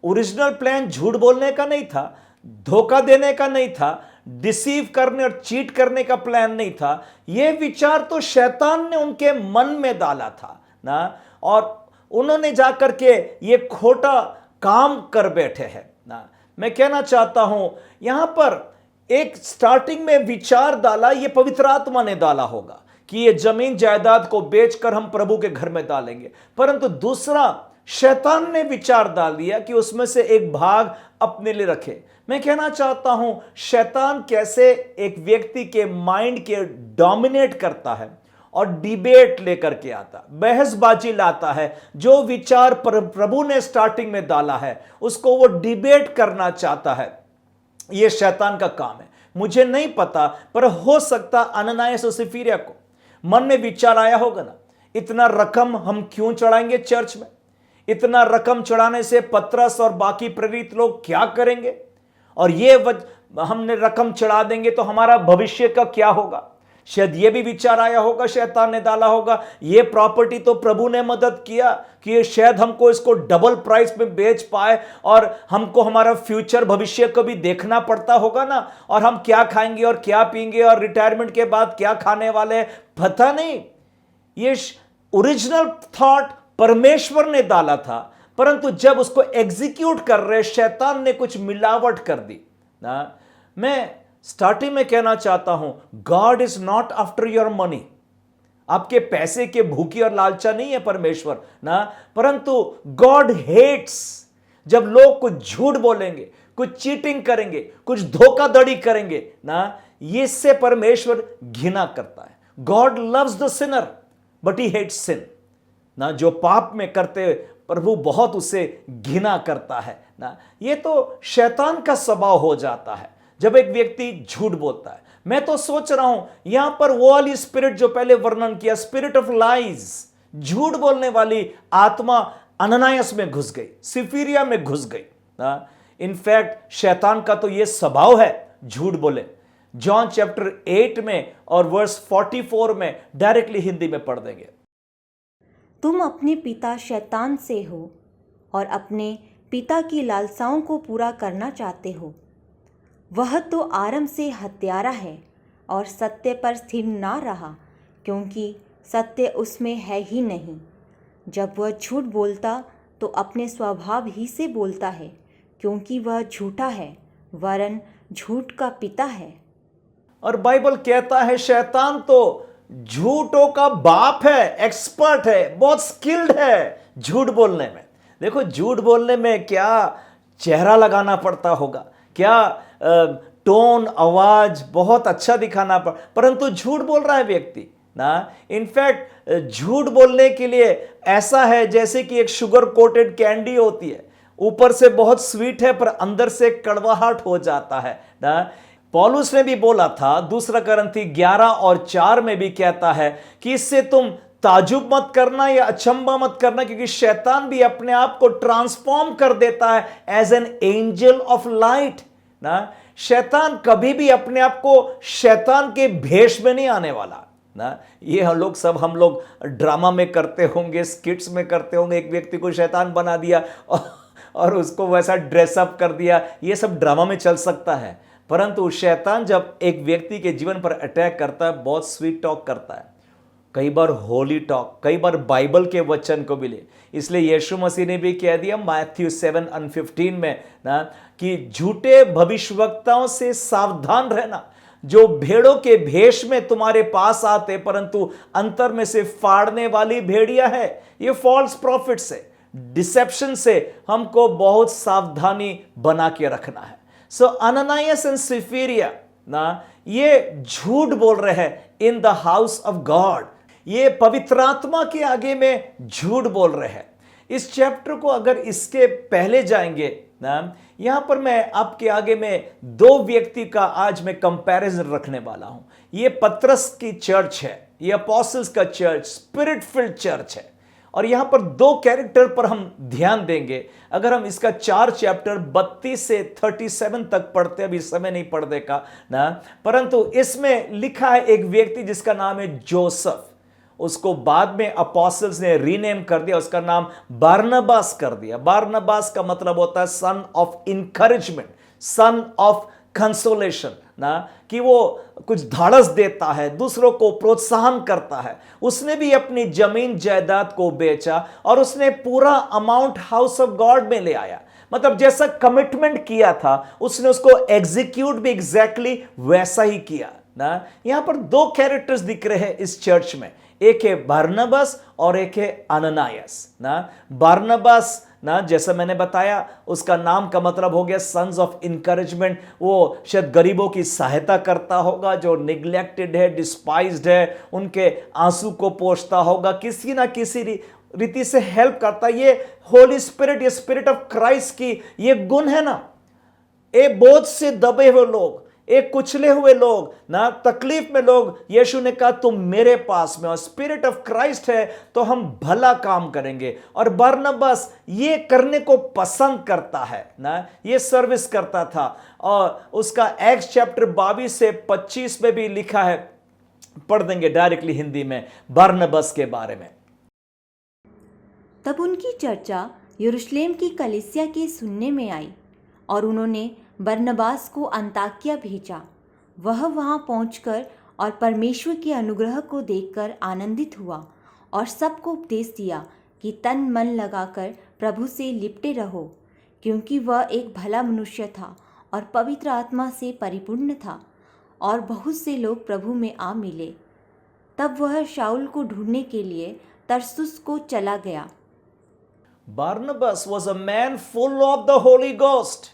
ओरिजिनल प्लान झूठ बोलने का नहीं था, धोखा देने का नहीं था, डिसीव करने और चीट करने का प्लान नहीं था। यह विचार तो शैतान ने उनके मन में डाला था ना, और उन्होंने जाकर के ये खोटा काम कर बैठे हैं ना। मैं कहना चाहता हूं यहां पर एक स्टार्टिंग में विचार डाला, ये पवित्र आत्मा ने डाला होगा कि ये जमीन जायदाद को बेचकर हम प्रभु के घर में डालेंगे, परंतु दूसरा शैतान ने विचार डाल दिया कि उसमें से एक भाग अपने लिए रखे। मैं कहना चाहता हूं शैतान कैसे एक व्यक्ति के माइंड के डोमिनेट करता है और डिबेट लेकर के आता, बहसबाजी लाता है। जो विचार प्रभु ने स्टार्टिंग में डाला है उसको वो डिबेट करना चाहता है। ये शैतान का काम है। मुझे नहीं पता, पर हो सकता अननायस और सिफिरिया को मन में विचार आया होगा ना, इतना रकम हम क्यों चढ़ाएंगे चर्च में, इतना रकम चढ़ाने से पतरस और बाकी प्रेरित लोग क्या करेंगे, और ये हमने रकम चढ़ा देंगे तो हमारा भविष्य का क्या होगा। शायद ये भी विचार आया होगा, शैतान ने डाला होगा, ये प्रॉपर्टी तो प्रभु ने मदद किया कि शायद हमको इसको डबल प्राइस में बेच पाए और हमको हमारा फ्यूचर भविष्य को भी देखना पड़ता होगा ना, और हम क्या खाएंगे और क्या पीएंगे और रिटायरमेंट के बाद क्या खाने वाले, पता नहीं। ये ओरिजिनल थॉट परमेश्वर ने डाला था, परंतु जब उसको एग्जीक्यूट कर रहे शैतान ने कुछ मिलावट कर दी ना। मैं स्टार्टिंग में कहना चाहता हूं, God is not after your money. आपके पैसे के भूखी और लालचा नहीं है परमेश्वर ना, परंतु गॉड हेट्स जब लोग कुछ झूठ बोलेंगे, कुछ चीटिंग करेंगे, कुछ धोखाधड़ी करेंगे ना, ये से परमेश्वर घृणा करता है। God loves the sinner but he hates sin ना। जो पाप में करते प्रभु बहुत उसे घृणा करता है ना। ये तो शैतान का स्वभाव हो जाता है जब एक व्यक्ति झूठ बोलता है। मैं तो सोच रहा हूं यहां पर वो वाली स्पिरिट जो पहले वर्णन किया, स्पिरिट ऑफ लाइज, झूठ बोलने वाली आत्मा अननायस में घुस गई, सिफिरिया में घुस गई ना। इनफैक्ट शैतान का तो यह स्वभाव है झूठ बोले। जॉन चैप्टर 8 में और वर्स 44 में डायरेक्टली हिंदी में पढ़ देंगे। तुम अपने पिता शैतान से हो और अपने पिता की लालसाओं को पूरा करना चाहते हो। वह तो आरंभ से हत्यारा है और सत्य पर स्थिर ना रहा, क्योंकि सत्य उसमें है ही नहीं। जब वह झूठ बोलता तो अपने स्वभाव ही से बोलता है, क्योंकि वह झूठा है, वरन झूठ का पिता है। और बाइबल कहता है शैतान तो झूठों का बाप है, एक्सपर्ट है, बहुत स्किल्ड है झूठ बोलने में। देखो झूठ बोलने में क्या चेहरा लगाना पड़ता होगा, क्या टोन, आवाज बहुत अच्छा दिखाना परंतु झूठ बोल रहा है व्यक्ति ना। इनफैक्ट झूठ बोलने के लिए ऐसा है जैसे कि एक शुगर कोटेड कैंडी होती है, ऊपर से बहुत स्वीट है पर अंदर से कड़वाहट हो जाता है ना। पौलुस ने भी बोला था, दूसरा करंथी 11:4 में भी कहता है कि इससे तुम ताजुब मत करना या अचंबा मत करना, क्योंकि शैतान भी अपने आप को ट्रांसफॉर्म कर देता है as an angel of light ना। शैतान कभी भी अपने आप को शैतान के भेष में नहीं आने वाला ना। ये हम लोग ड्रामा में करते होंगे, स्किट्स में करते होंगे, एक व्यक्ति को शैतान बना दिया और उसको वैसा ड्रेसअप कर दिया, ये सब ड्रामा में चल सकता है। परंतु शैतान जब एक व्यक्ति के जीवन पर अटैक करता है, बहुत स्वीट टॉक करता है, कई बार होली टॉक, कई बार बाइबल के वचन को भी ले। इसलिए यीशु मसीह ने भी कह दिया मैथ्यू 7:15 में ना कि झूठे भविष्यवक्ताओं से सावधान रहना, जो भेड़ों के भेष में तुम्हारे पास आते परंतु अंतर में से फाड़ने वाली भेड़िया है। ये फॉल्स प्रॉफिट से, डिसेप्शन से हमको बहुत सावधानी बना के रखना है। सो अननायास एंड सिफिरिया ना, ये झूठ बोल रहे हैं in the house of God, ये पवित्र आत्मा के आगे में झूठ बोल रहे हैं। इस चैप्टर को अगर इसके पहले जाएंगे ना, यहां पर मैं आपके आगे में दो व्यक्ति का आज मैं कंपैरिजन रखने वाला हूं। ये पतरस की चर्च है, ये अपोस्टल्स का चर्च, स्पिरिट फिल्ड चर्च है, और यहां पर दो कैरेक्टर पर हम ध्यान देंगे। अगर हम इसका 4 चैप्टर 32 से 37 तक पढ़ते, अभी समय नहीं पढ़ने का ना, परंतु इसमें लिखा है एक व्यक्ति जिसका नाम है जोसेफ। उसको बाद में अपोस्टल्स ने रीनेम कर दिया, उसका नाम बारनबास कर दिया। बारनबास का मतलब होता है son of encouragement, son of consolation ना, कि वो कुछ धाड़स देता है, दूसरों को प्रोत्साहन करता है। उसने भी अपनी जमीन जायदाद को बेचा और उसने पूरा अमाउंट हाउस ऑफ गॉड में ले आया। मतलब जैसा कमिटमेंट किया था उसने उसको एग्जीक्यूट भी एग्जैक्टली वैसा ही किया ना। यहां पर दो कैरेक्टर्स दिख रहे हैं इस चर्च में, एक है बारनबास और एक है अननायास ना। बारनबास ना, जैसा मैंने बताया, उसका नाम का मतलब हो गया सन्स ऑफ इंकरेजमेंट। वो शायद गरीबों की सहायता करता होगा, जो निग्लेक्टेड है, डिस्पाइज्ड है, उनके आंसू को पोंछता होगा, किसी ना किसी रीति से हेल्प करता। ये होली स्पिरिट, ये स्पिरिट ऑफ क्राइस्ट की ये गुण है ना। ये बोझ से दबे हुए लोग, एक कुचले हुए लोग ना, तकलीफ में लोग, यीशु ने कहा तुम मेरे पास में, और स्पिरिट ऑफ क्राइस्ट है तो हम भला काम करेंगे। और बरनबास ये करने को पसंद करता है ना, ये सर्विस करता था। और उसका एक्ट्स चैप्टर 22 से 25 में भी लिखा है, पढ़ देंगे डायरेक्टली हिंदी में बरनबास के बारे में। तब उनकी चर्चा यरूशलेम की कलीसिया के सुनने में आई और उन्होंने बरनबास को अंताकिया भेजा। वह वहां पहुंचकर और परमेश्वर के अनुग्रह को देखकर आनंदित हुआ और सबको उपदेश दिया कि तन मन लगाकर प्रभु से लिपटे रहो, क्योंकि वह एक भला मनुष्य था और पवित्र आत्मा से परिपूर्ण था, और बहुत से लोग प्रभु में आ मिले। तब वह शाऊल को ढूंढने के लिए तरसुस को चला गया। Barnabas was a man full of the Holy Ghost.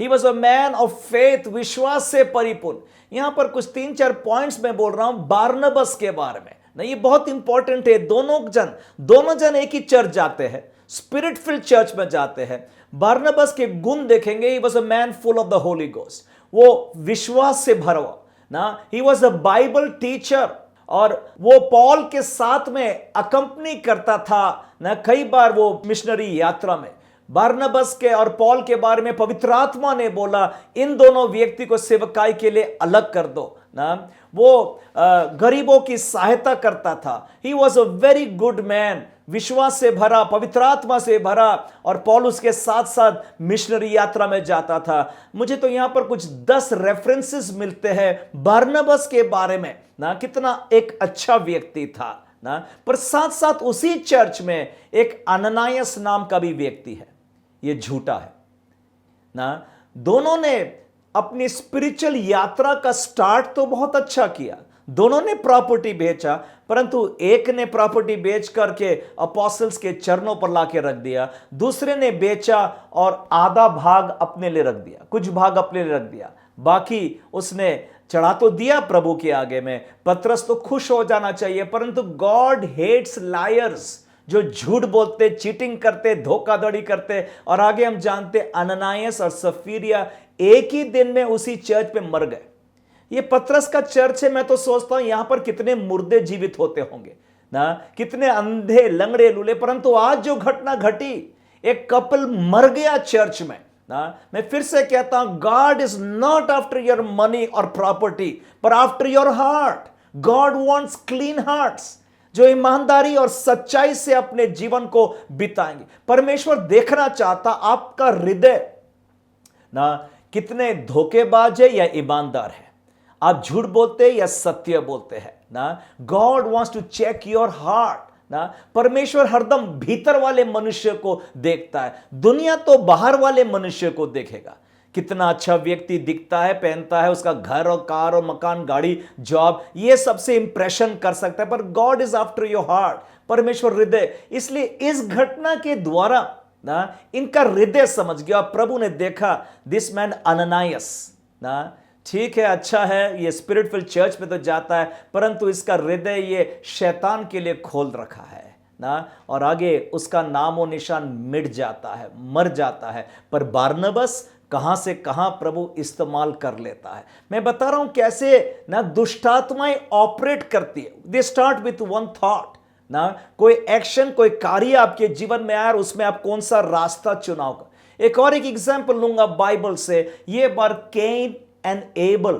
He was a man of faith, विश्वास से परिपूर्ण। यहां पर कुछ 3-4 पॉइंट्स मैं बोल रहा हूं बारनबास के बारे में ना, ये बहुत इंपॉर्टेंट है। दोनों जन एक ही चर्च जाते हैं, स्पिरिट फिल्ड चर्च में जाते हैं। बारनबास के गुण देखेंगे, he was a man full of the Holy Ghost, वो विश्वास से भरा हुआ ना। he was a Bible teacher, और वो पॉल के साथ में अकंपनी करता था ना, कई बार वो मिशनरी यात्रा में। बारनबास के और पॉल के बारे में पवित्र आत्मा ने बोला इन दोनों व्यक्ति को सेवकाई के लिए अलग कर दो ना। वो गरीबों की सहायता करता था। He was a very good man, विश्वास से भरा, पवित्र आत्मा से भरा, और पॉल उसके साथ साथ मिशनरी यात्रा में जाता था। मुझे तो यहां पर कुछ 10 रेफरेंसेस मिलते हैं बारनबास के बारे में ना, कितना एक अच्छा व्यक्ति था ना। पर साथ साथ उसी चर्च में एक अननायास नाम का भी व्यक्ति है, ये झूठा है ना। दोनों ने अपनी स्पिरिचुअल यात्रा का स्टार्ट तो बहुत अच्छा किया, दोनों ने प्रॉपर्टी बेचा, परंतु एक ने प्रॉपर्टी बेच करके अपोस्टल्स के चरणों पर लाके रख दिया, दूसरे ने बेचा और आधा भाग अपने लिए रख दिया, कुछ भाग अपने लिए रख दिया, बाकी उसने चढ़ा तो दिया प्रभु के आगे में। पतरस तो खुश हो जाना चाहिए, परंतु गॉड हेट्स लायर्स, जो झूठ बोलते, चीटिंग करते, धोखाधड़ी करते। और आगे हम जानते अननायस और सफीरिया एक ही दिन में उसी चर्च पे मर गए। ये पतरस का चर्च है। मैं तो सोचता हूं यहां पर कितने मुर्दे जीवित होते होंगे ना, कितने अंधे, लंगड़े, लूले। परंतु आज जो घटना घटी, एक कपल मर गया चर्च में ना। मैं फिर से कहता हूं, God is not after your money और प्रॉपर्टी, पर after your heart. God wants clean hearts, जो ईमानदारी और सच्चाई से अपने जीवन को बिताएंगे। परमेश्वर देखना चाहता आपका हृदय ना कितने धोखेबाज है या ईमानदार है, आप झूठ बोलते या सत्य बोलते हैं ना। God wants to check your heart ना। परमेश्वर हरदम भीतर वाले मनुष्य को देखता है, दुनिया तो बाहर वाले मनुष्य को देखेगा। कितना अच्छा व्यक्ति दिखता है, पहनता है, उसका घर और कार और मकान, गाड़ी, जॉब, ये सबसे इंप्रेशन कर सकता है, पर God is after your heart. परमेश्वर हृदय। इसलिए इस घटना के द्वारा ना इनका हृदय समझ गया। प्रभु ने देखा दिस मैन अननायस ना, ठीक है, अच्छा है, ये स्पिरिट फिल्ड चर्च में तो जाता है, परंतु इसका हृदय ये शैतान के लिए खोल रखा है ना। और आगे उसका नामो निशान मिट जाता है, मर जाता है। पर बारनबस कहां से कहां प्रभु इस्तेमाल कर लेता है। मैं बता रहा हूं कैसे ना दुष्टात्माएं ऑपरेट करती है। They start with one thought ना, कोई एक्शन, कोई कार्य आपके जीवन में आया और उसमें आप कौन सा रास्ता चुनाव कर। एक और एक एग्जांपल लूंगा बाइबल से, ये बार कैन एंड एबल,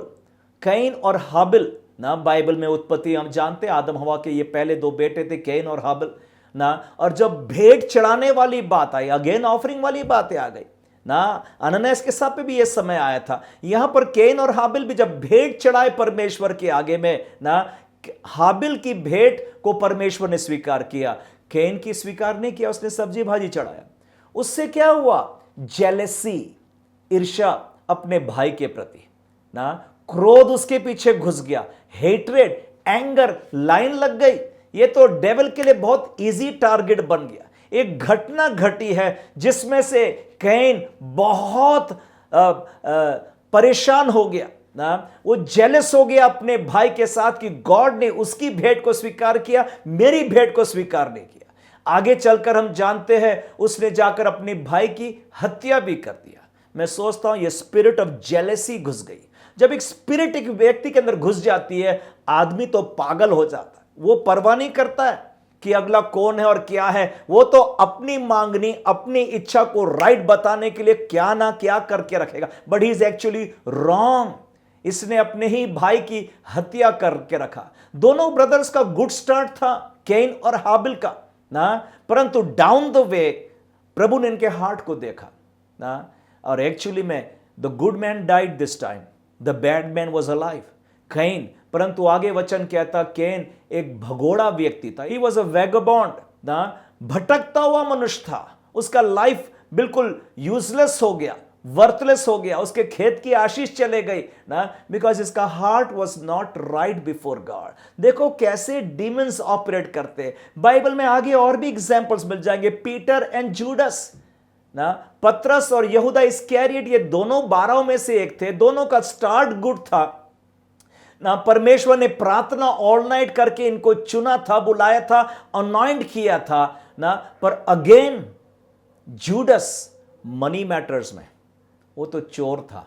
कैन और हाबिल ना। बाइबल में उत्पत्ति हम जानते हैं, आदम हवा के ये पहले दो बेटे थे, कैन और हाबिल ना। और जब भेंट चढ़ाने वाली बात आई, अगेन ऑफरिंग वाली बातें आ गई ना। अननायास के साथ पे भी ये समय आया था। यहां पर कैन और हाबिल भी जब भेंट चढ़ाए परमेश्वर के आगे में ना, हाबिल की भेंट को परमेश्वर ने स्वीकार किया, कैन की स्वीकार नहीं किया, उसने सब्जी भाजी चढ़ाया। उससे क्या हुआ? जेलेसी, ईर्ष्या अपने भाई के प्रति ना, क्रोध उसके पीछे घुस गया, हेट्रेड, एंगर, लाइन लग गई। ये तो डेविल के लिए बहुत इजी टारगेट बन गया। एक घटना घटी है जिसमें से कैन बहुत परेशान हो गया ना, वो जेलस हो गया अपने भाई के साथ कि गॉड ने उसकी भेंट को स्वीकार किया, मेरी भेंट को स्वीकार नहीं किया। आगे चलकर हम जानते हैं उसने जाकर अपने भाई की हत्या भी कर दिया। मैं सोचता हूं ये स्पिरिट ऑफ जेलेसी घुस गई। जब एक स्पिरिट एक व्यक्ति के अंदर घुस जाती है, आदमी तो पागल हो जाता है। वो परवाह नहीं करता है कि अगला कौन है और क्या है, वो तो अपनी मांगनी, अपनी इच्छा को राइट बताने के लिए क्या ना क्या करके रखेगा। But he is actually wrong. इसने अपने ही भाई की हत्या करके रखा। दोनों ब्रदर्स का गुड स्टार्ट था, कैन और हाबिल का ना, परंतु डाउन द वे प्रभु ने इनके हार्ट को देखा ना। और एक्चुअली में the good man died this time, the bad man was alive, can. परंतु आगे वचन कहता कैन एक भगोड़ा व्यक्ति था, ही वॉज अ वैगबॉन्ड ना, भटकता हुआ मनुष्य था। उसका लाइफ बिल्कुल यूजलेस हो गया, वर्थलेस हो गया, उसके खेत की आशीष चले गई ना, बिकॉज इसका heart was not right before God. देखो कैसे डीमंस ऑपरेट करते। बाइबल में आगे और भी एग्जाम्पल्स मिल जाएंगे। पीटर एंड जूडस ना, पतरस और यहूदा इस्करियोट, ये दोनों 12 में से एक थे। दोनों का स्टार्ट गुड था ना। परमेश्वर ने प्रार्थना ऑल नाइट करके इनको चुना था, बुलाया था, अनॉइंट किया था ना। पर अगेन जूडस मनी मैटर्स में वो तो चोर था,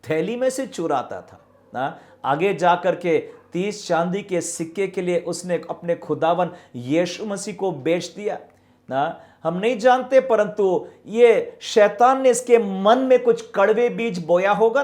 थैली में से चुराता था ना। आगे जाकर के 30 चांदी के सिक्के के लिए उसने अपने खुदावन यीशु मसीह को बेच दिया ना। हम नहीं जानते, परंतु ये शैतान ने इसके मन में कुछ कड़वे बीज बोया होगा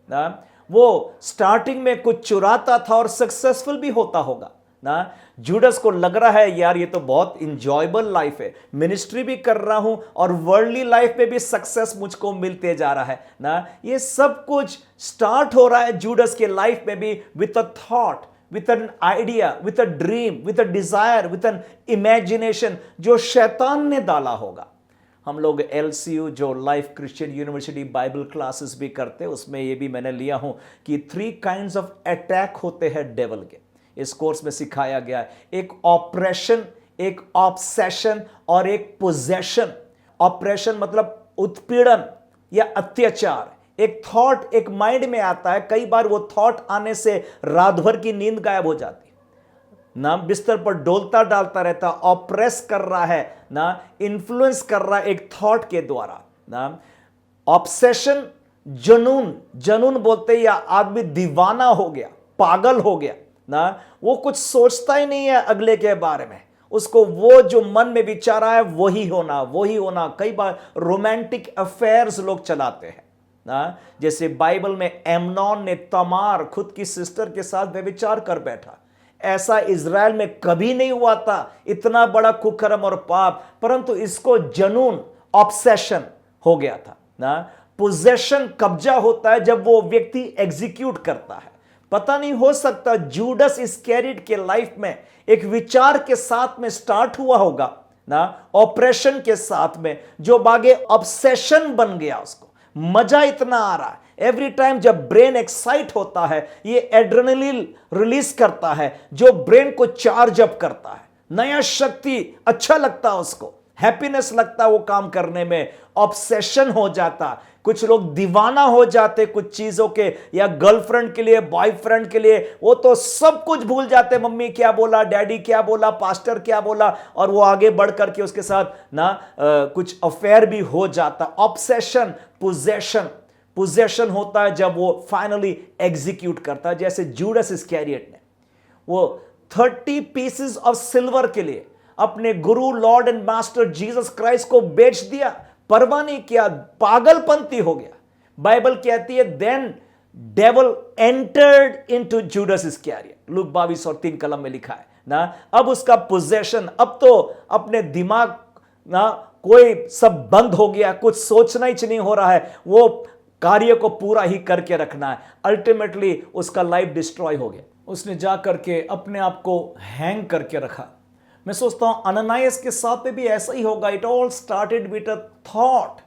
ना। वो स्टार्टिंग में कुछ चुराता था और सक्सेसफुल भी होता होगा ना। जूडस को लग रहा है यार ये तो बहुत इंजॉयबल लाइफ है, मिनिस्ट्री भी कर रहा हूं और वर्ल्डली लाइफ में भी सक्सेस मुझको मिलते जा रहा है ना। ये सब कुछ स्टार्ट हो रहा है जूडस के लाइफ में भी with a thought, with an idea, with a dream, with a desire, with an imagination जो शैतान ने डाला होगा। हम लोग LCU जो life Christian university Bible classes भी करते हैं, उसमें ये भी मैंने लिया हूँ कि 3 काइंड्स ऑफ अटैक होते हैं डेवल के। इस कोर्स में सिखाया गया है, एक ऑपरेशन, एक ऑब्सेशन और एक पोजेशन। ऑपरेशन मतलब उत्पीड़न या अत्याचार। एक थॉट एक माइंड में आता है, कई बार वो थॉट आने से रात भर की नींद गायब हो जाती है ना, बिस्तर पर डोलता डालता रहता, ऑप्रेस कर रहा है ना, इन्फ्लुएंस कर रहा है एक थॉट के द्वारा ना। ऑब्सेशन जुनून, जुनून बोलते या आदमी दीवाना हो गया, पागल हो गया ना, वो कुछ सोचता ही नहीं है अगले के बारे में, उसको वो जो मन में विचार आया वही होना वही होना। कई बार रोमांटिक अफेयर्स लोग चलाते हैं ना, जैसे बाइबल में एमनोन ने तमार खुद की सिस्टर के साथ व्यभिचार कर बैठा। ऐसा इज़राइल में कभी नहीं हुआ था, इतना बड़ा कुकर्म और पाप, परंतु इसको जनून, ऑब्सेशन हो गया था ना। पोजेशन कब्जा होता है जब वो व्यक्ति एग्जीक्यूट करता है। पता नहीं, हो सकता जूडस इस्कैरियोट के लाइफ में एक विचार के साथ में स्टार्ट हुआ होगा ना, ऑपरेशन के साथ में, जो बागे ऑब्सेशन बन गया। उसको मजा इतना आ रहा है, एवरी टाइम जब ब्रेन एक्साइट होता है ये एड्रेनलिन रिलीज करता है जो ब्रेन को चार्ज अप करता है, नया शक्ति, अच्छा लगता है उसको, हैप्पीनेस लगता है वो काम करने में, ऑब्सेशन हो जाता। कुछ लोग दीवाना हो जाते कुछ चीजों के, या गर्लफ्रेंड के लिए, बॉयफ्रेंड के लिए, वो तो सब कुछ भूल जाते, मम्मी क्या बोला, डैडी क्या बोला, पास्टर क्या बोला, और वो आगे बढ़ करके उसके साथ ना कुछ अफेयर भी हो जाता। ऑब्सेशन, पोजेशन, पोजेशन होता है जब वो फाइनली एग्जीक्यूट करता है। जैसे जूडस इस्कैरियोट ने वो 30 पीसेस ऑफ सिल्वर के लिए अपने गुरु, Lord and master Jesus Christ को बेच दिया, परवाह नहीं किया, पागलपंती हो गया। बाइबल कहती है then devil entered into Judas Iscariot, Luke 22 और 3 कलम में लिखा है ना। अब उसका पोजेशन, अब तो अपने दिमाग ना कोई सब बंद हो गया, कुछ सोचना ही नहीं हो रहा है, वो कार्य को पूरा ही करके रखना है। अल्टीमेटली उसका लाइफ डिस्ट्रॉय हो गया, उसने जा करके अपने आप को हैंग करके रखा। मैं सोचता हूं अननायास के साथ में भी ऐसा ही होगा। It all started with a thought.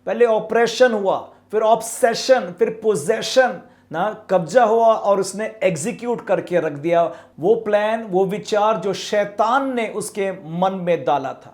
पहले ऑपरेशन हुआ, फिर ऑब्सेशन, फिर पोजेशन ना, कब्जा हुआ और उसने एग्जीक्यूट करके रख दिया वो प्लान, वो विचार जो शैतान ने उसके मन में डाला था।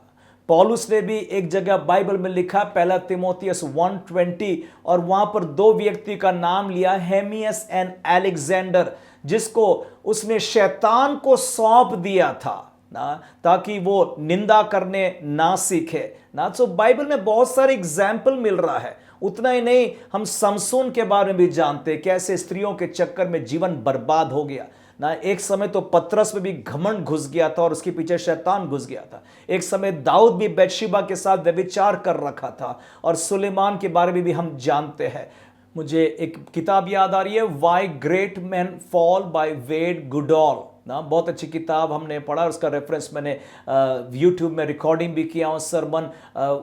पौलुस ने भी एक जगह बाइबल में लिखा, 1 तीमुथियुस 1:20, और वहां पर 2 व्यक्ति का नाम लिया, हेमियस एंड अलेक्जेंडर, जिसको उसने शैतान को सौंप दिया था ना, ताकि वो निंदा करने ना सीखे ना। सो बाइबल में बहुत सारे एग्जाम्पल मिल रहा है। उतना ही नहीं, हम समसून के बारे में भी जानते, कैसे स्त्रियों के चक्कर में जीवन बर्बाद हो गया ना। एक समय तो पतरस में भी घमंड घुस गया था और उसके पीछे शैतान घुस गया था। एक समय दाऊद भी बैतशेबा के साथ व्यभिचार कर रखा था, और सुलेमान के बारे में भी हम जानते हैं। मुझे एक किताब याद आ रही है, why great men fall by Wayde Goodall ना, बहुत अच्छी किताब हमने पढ़ा, उसका रेफरेंस मैंने यूट्यूब में रिकॉर्डिंग भी किया हूँ, sermon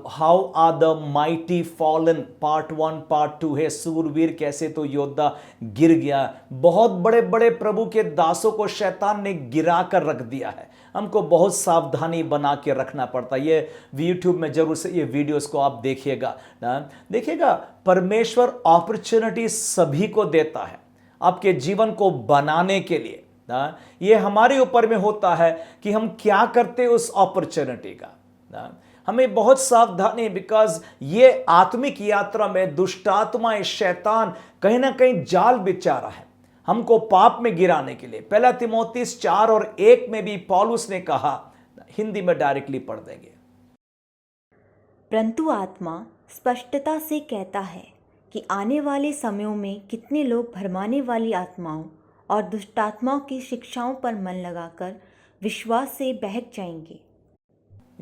how are the mighty fallen part 1 part 2 है। सूरवीर कैसे तो योद्धा गिर गया। बहुत बड़े बड़े प्रभु के दासों को शैतान ने गिरा कर रख दिया है। हमको बहुत सावधानी बना के रखना पड़ता है। ये यूट्यूब में जरूर से ये वीडियोस को आप देखिएगा ना। देखिएगा, परमेश्वर अपॉर्चुनिटी सभी को देता है आपके जीवन को बनाने के लिए ना। ये हमारे ऊपर में होता है कि हम क्या करते उस अपॉर्चुनिटी का ना। हमें बहुत सावधानी, बिकॉज ये आत्मिक यात्रा में दुष्टात्मा, शैतान कहीं ना कहीं जाल बिछा रहा है हमको पाप में गिराने के लिए। 1 तीमुथियुस 4 और 1 में भी पौलुस ने कहा, हिंदी में डायरेक्टली पढ़ देंगे। परंतु आत्मा स्पष्टता से कहता है कि आने वाले समयों में कितने लोग भरमाने वाली आत्माओं और दुष्टात्माओं की शिक्षाओं पर मन लगाकर विश्वास से बहक जाएंगे।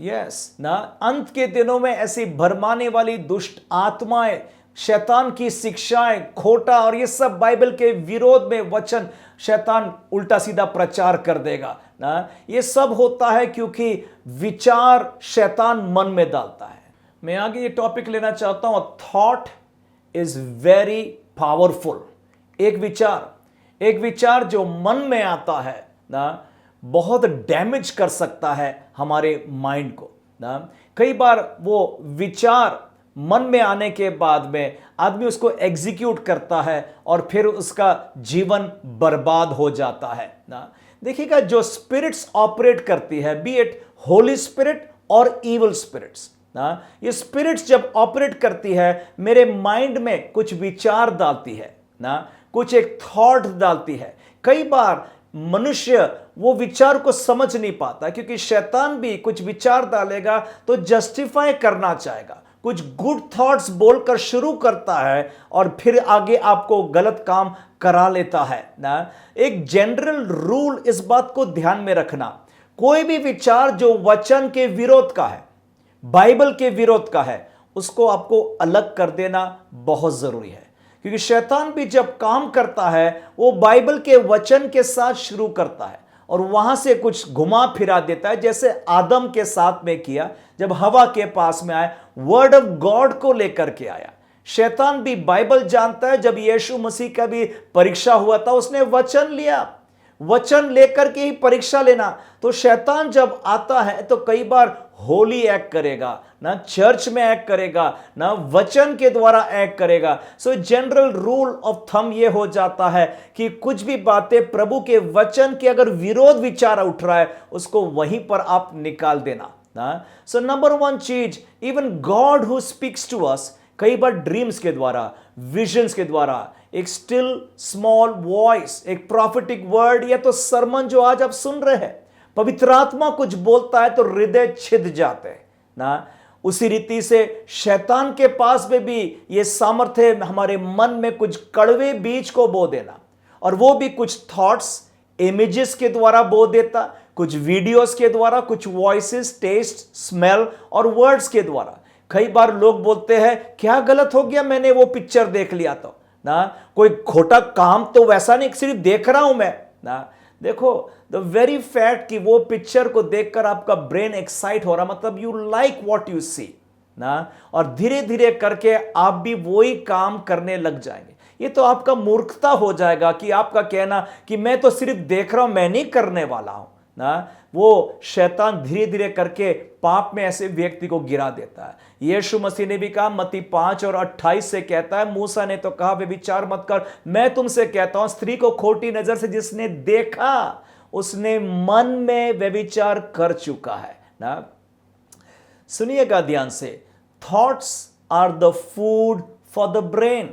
यस ना, अंत के दिनों में ऐसी भरमाने वाली दुष्ट आत्माएं, शैतान की शिक्षाएं, खोटा और ये सब बाइबल के विरोध में वचन शैतान उल्टा सीधा प्रचार कर देगा ना। ये सब होता है क्योंकि विचार शैतान मन में डालता है। मैं आगे ये टॉपिक लेना चाहता हूं, थॉट इज वेरी पावरफुल। एक विचार जो मन में आता है ना, बहुत डैमेज कर सकता है हमारे माइंड को ना। कई बार वो विचार मन में आने के बाद में आदमी उसको एग्जीक्यूट करता है और फिर उसका जीवन बर्बाद हो जाता है ना। देखिएगा, जो स्पिरिट्स ऑपरेट करती है, बी इट होली स्पिरिट और इवल स्पिरिट्स ना, ये स्पिरिट्स जब ऑपरेट करती है मेरे माइंड में कुछ विचार डालती है ना, कुछ एक थॉट डालती है। कई बार मनुष्य वो विचार को समझ नहीं पाता, क्योंकि शैतान भी कुछ विचार डालेगा तो जस्टिफाई करना चाहेगा, कुछ गुड थॉट्स बोलकर शुरू करता है और फिर आगे आपको गलत काम करा लेता है ना। एक जनरल रूल इस बात को ध्यान में रखना, कोई भी विचार जो वचन के विरोध का है, बाइबल के विरोध का है, उसको आपको अलग कर देना बहुत जरूरी है। क्योंकि शैतान भी जब काम करता है वो बाइबल के वचन के साथ शुरू करता है और वहां से कुछ घुमा फिरा देता है, जैसे आदम के साथ में किया जब हवा के पास में आए, वर्ड ऑफ गॉड को लेकर के आया। शैतान भी बाइबल जानता है, जब यीशु मसीह का भी परीक्षा हुआ था उसने वचन लिया, वचन लेकर के ही परीक्षा लेना। तो शैतान जब आता है तो कई बार होली एक्ट करेगा ना, चर्च में एक्ट करेगा ना, वचन के द्वारा एक्ट करेगा। सो जनरल रूल ऑफ थंब ये हो जाता है कि कुछ भी बातें प्रभु के वचन के अगर विरोध विचार उठ रहा है उसको वहीं पर आप निकाल देना ना। सो नंबर वन चीज, even God who speaks to us, कई बार ड्रीम्स के द्वारा, विजन्स के द्वारा, एक स्टिल स्मॉल वॉइस, एक प्रॉफिटिक वर्ड, या तो सरमन जो आज आप सुन रहे हैं, पवित्र आत्मा कुछ बोलता है तो हृदय छिद जाते हैं ना। उसी रीति से शैतान के पास में भी ये सामर्थ्य है हमारे मन में कुछ कड़वे बीज को बो देना, और वो भी कुछ थॉट्स, इमेजेस के द्वारा बो देता, कुछ वीडियोस के द्वारा, कुछ वॉइसेस, टेस्ट, स्मेल और वर्ड्स के द्वारा। कई बार लोग बोलते हैं क्या गलत हो गया, मैंने वो पिक्चर देख लिया तो ना, कोई खोटा काम तो वैसा नहीं, सिर्फ देख रहा हूं मैं ना। देखो, द वेरी फैक्ट कि वो पिक्चर को देखकर आपका ब्रेन एक्साइट हो रहा, मतलब you like what you see ना, और धीरे धीरे करके आप भी वही काम करने लग जाएंगे। ये तो आपका मूर्खता हो जाएगा कि आपका कहना कि मैं तो सिर्फ देख रहा हूं, मैं नहीं करने वाला हूं ना। वो शैतान धीरे धीरे करके पाप में ऐसे व्यक्ति को गिरा देता है। यीशु मसीह ने भी कहा, मत्ती 5:28 से कहता है, मूसा ने तो कहा व्यभिचार मत कर, मैं तुमसे कहता हूं स्त्री को खोटी नजर से जिसने देखा उसने मन में व्यभिचार कर चुका है ना। सुनिएगा ध्यान से, thoughts are the food for the brain.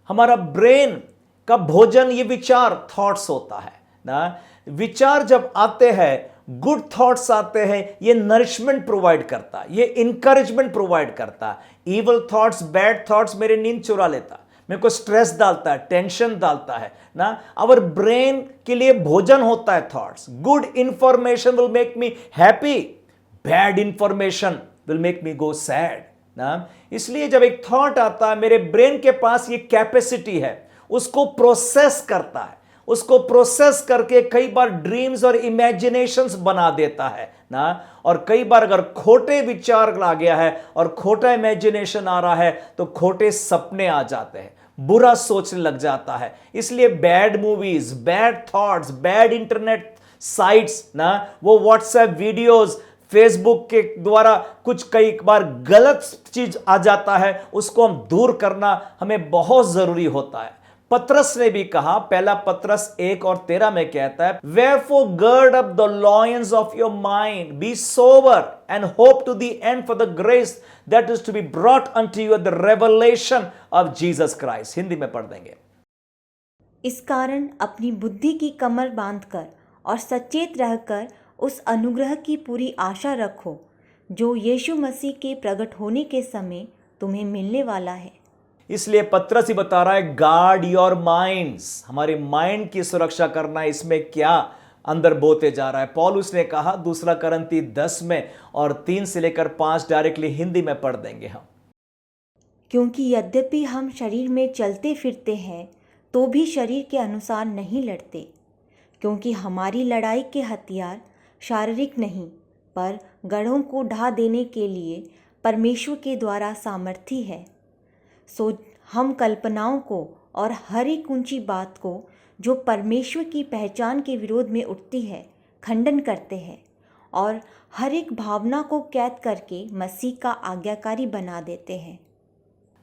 हमारा ब्रेन का भोजन ये विचार, थॉट्स होता है ना। विचार जब आते हैं, गुड थॉट्स आते हैं, ये नरिशमेंट प्रोवाइड करता है, ये इंकरेजमेंट प्रोवाइड करता है। इवल थॉट्स, बैड थॉट्स मेरे नींद चुरा लेता, मेरे को स्ट्रेस डालता है, टेंशन डालता है ना। आवर ब्रेन के लिए भोजन होता है thoughts. Good information will make me happy, bad information will make me go sad ना। इसलिए जब एक थॉट आता है, मेरे ब्रेन के पास ये कैपेसिटी है, उसको प्रोसेस करता है, उसको प्रोसेस करके कई बार ड्रीम्स और इमेजिनेशंस बना देता है ना। और कई बार अगर खोटे विचार आ गया है और खोटा इमेजिनेशन आ रहा है तो खोटे सपने आ जाते हैं, बुरा सोचने लग जाता है। इसलिए bad movies, bad thoughts, bad internet sites ना, वो व्हाट्सएप वीडियोस, फेसबुक के द्वारा कुछ कई बार गलत चीज आ जाता है, उसको हम दूर करना हमें बहुत जरूरी होता है। पतरस ने भी कहा, पहला पतरस 1:13 में कहता है, Wherefore gird up the loins of your mind, be sober and hope to the end for the grace that is to be brought unto you at the revelation of Jesus Christ। Hindi में पढ़ देंगे। इस कारण अपनी बुद्धि की कमर बांधकर और सचेत रहकर उस अनुग्रह की पूरी आशा रखो जो यीशु मसीह के प्रकट होने के समय तुम्हें मिलने वाला है। इसलिए पतरस ही बता रहा है, गार्ड योर माइंड्स, हमारे माइंड की सुरक्षा करना। इसमें क्या अंदर बोते जा रहा है? पौलुस ने कहा 2 करंती 10 में और 3 से लेकर 5 डायरेक्टली हिंदी में पढ़ देंगे हम। क्योंकि यद्यपि हम शरीर में चलते फिरते हैं तो भी शरीर के अनुसार नहीं लड़ते, क्योंकि हमारी लड़ाई के हथियार शारीरिक नहीं पर गढ़ों को ढा देने के लिए परमेश्वर के द्वारा सामर्थी है। सो हम कल्पनाओं को और हर एक ऊंची बात को जो परमेश्वर की पहचान के विरोध में उठती है खंडन करते हैं और हर एक भावना को कैद करके मसीह का आज्ञाकारी बना देते हैं।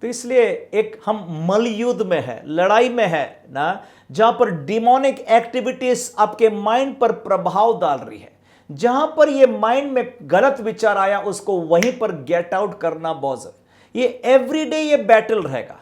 तो इसलिए एक हम मल युद्ध में है, लड़ाई में है ना, जहां पर डिमोनिक एक्टिविटीज आपके माइंड पर प्रभाव डाल रही है। जहां पर ये माइंड में गलत विचार आया उसको वहीं पर गेट आउट करना बहुत जरूरी। ये एवरीडे ये बैटल रहेगा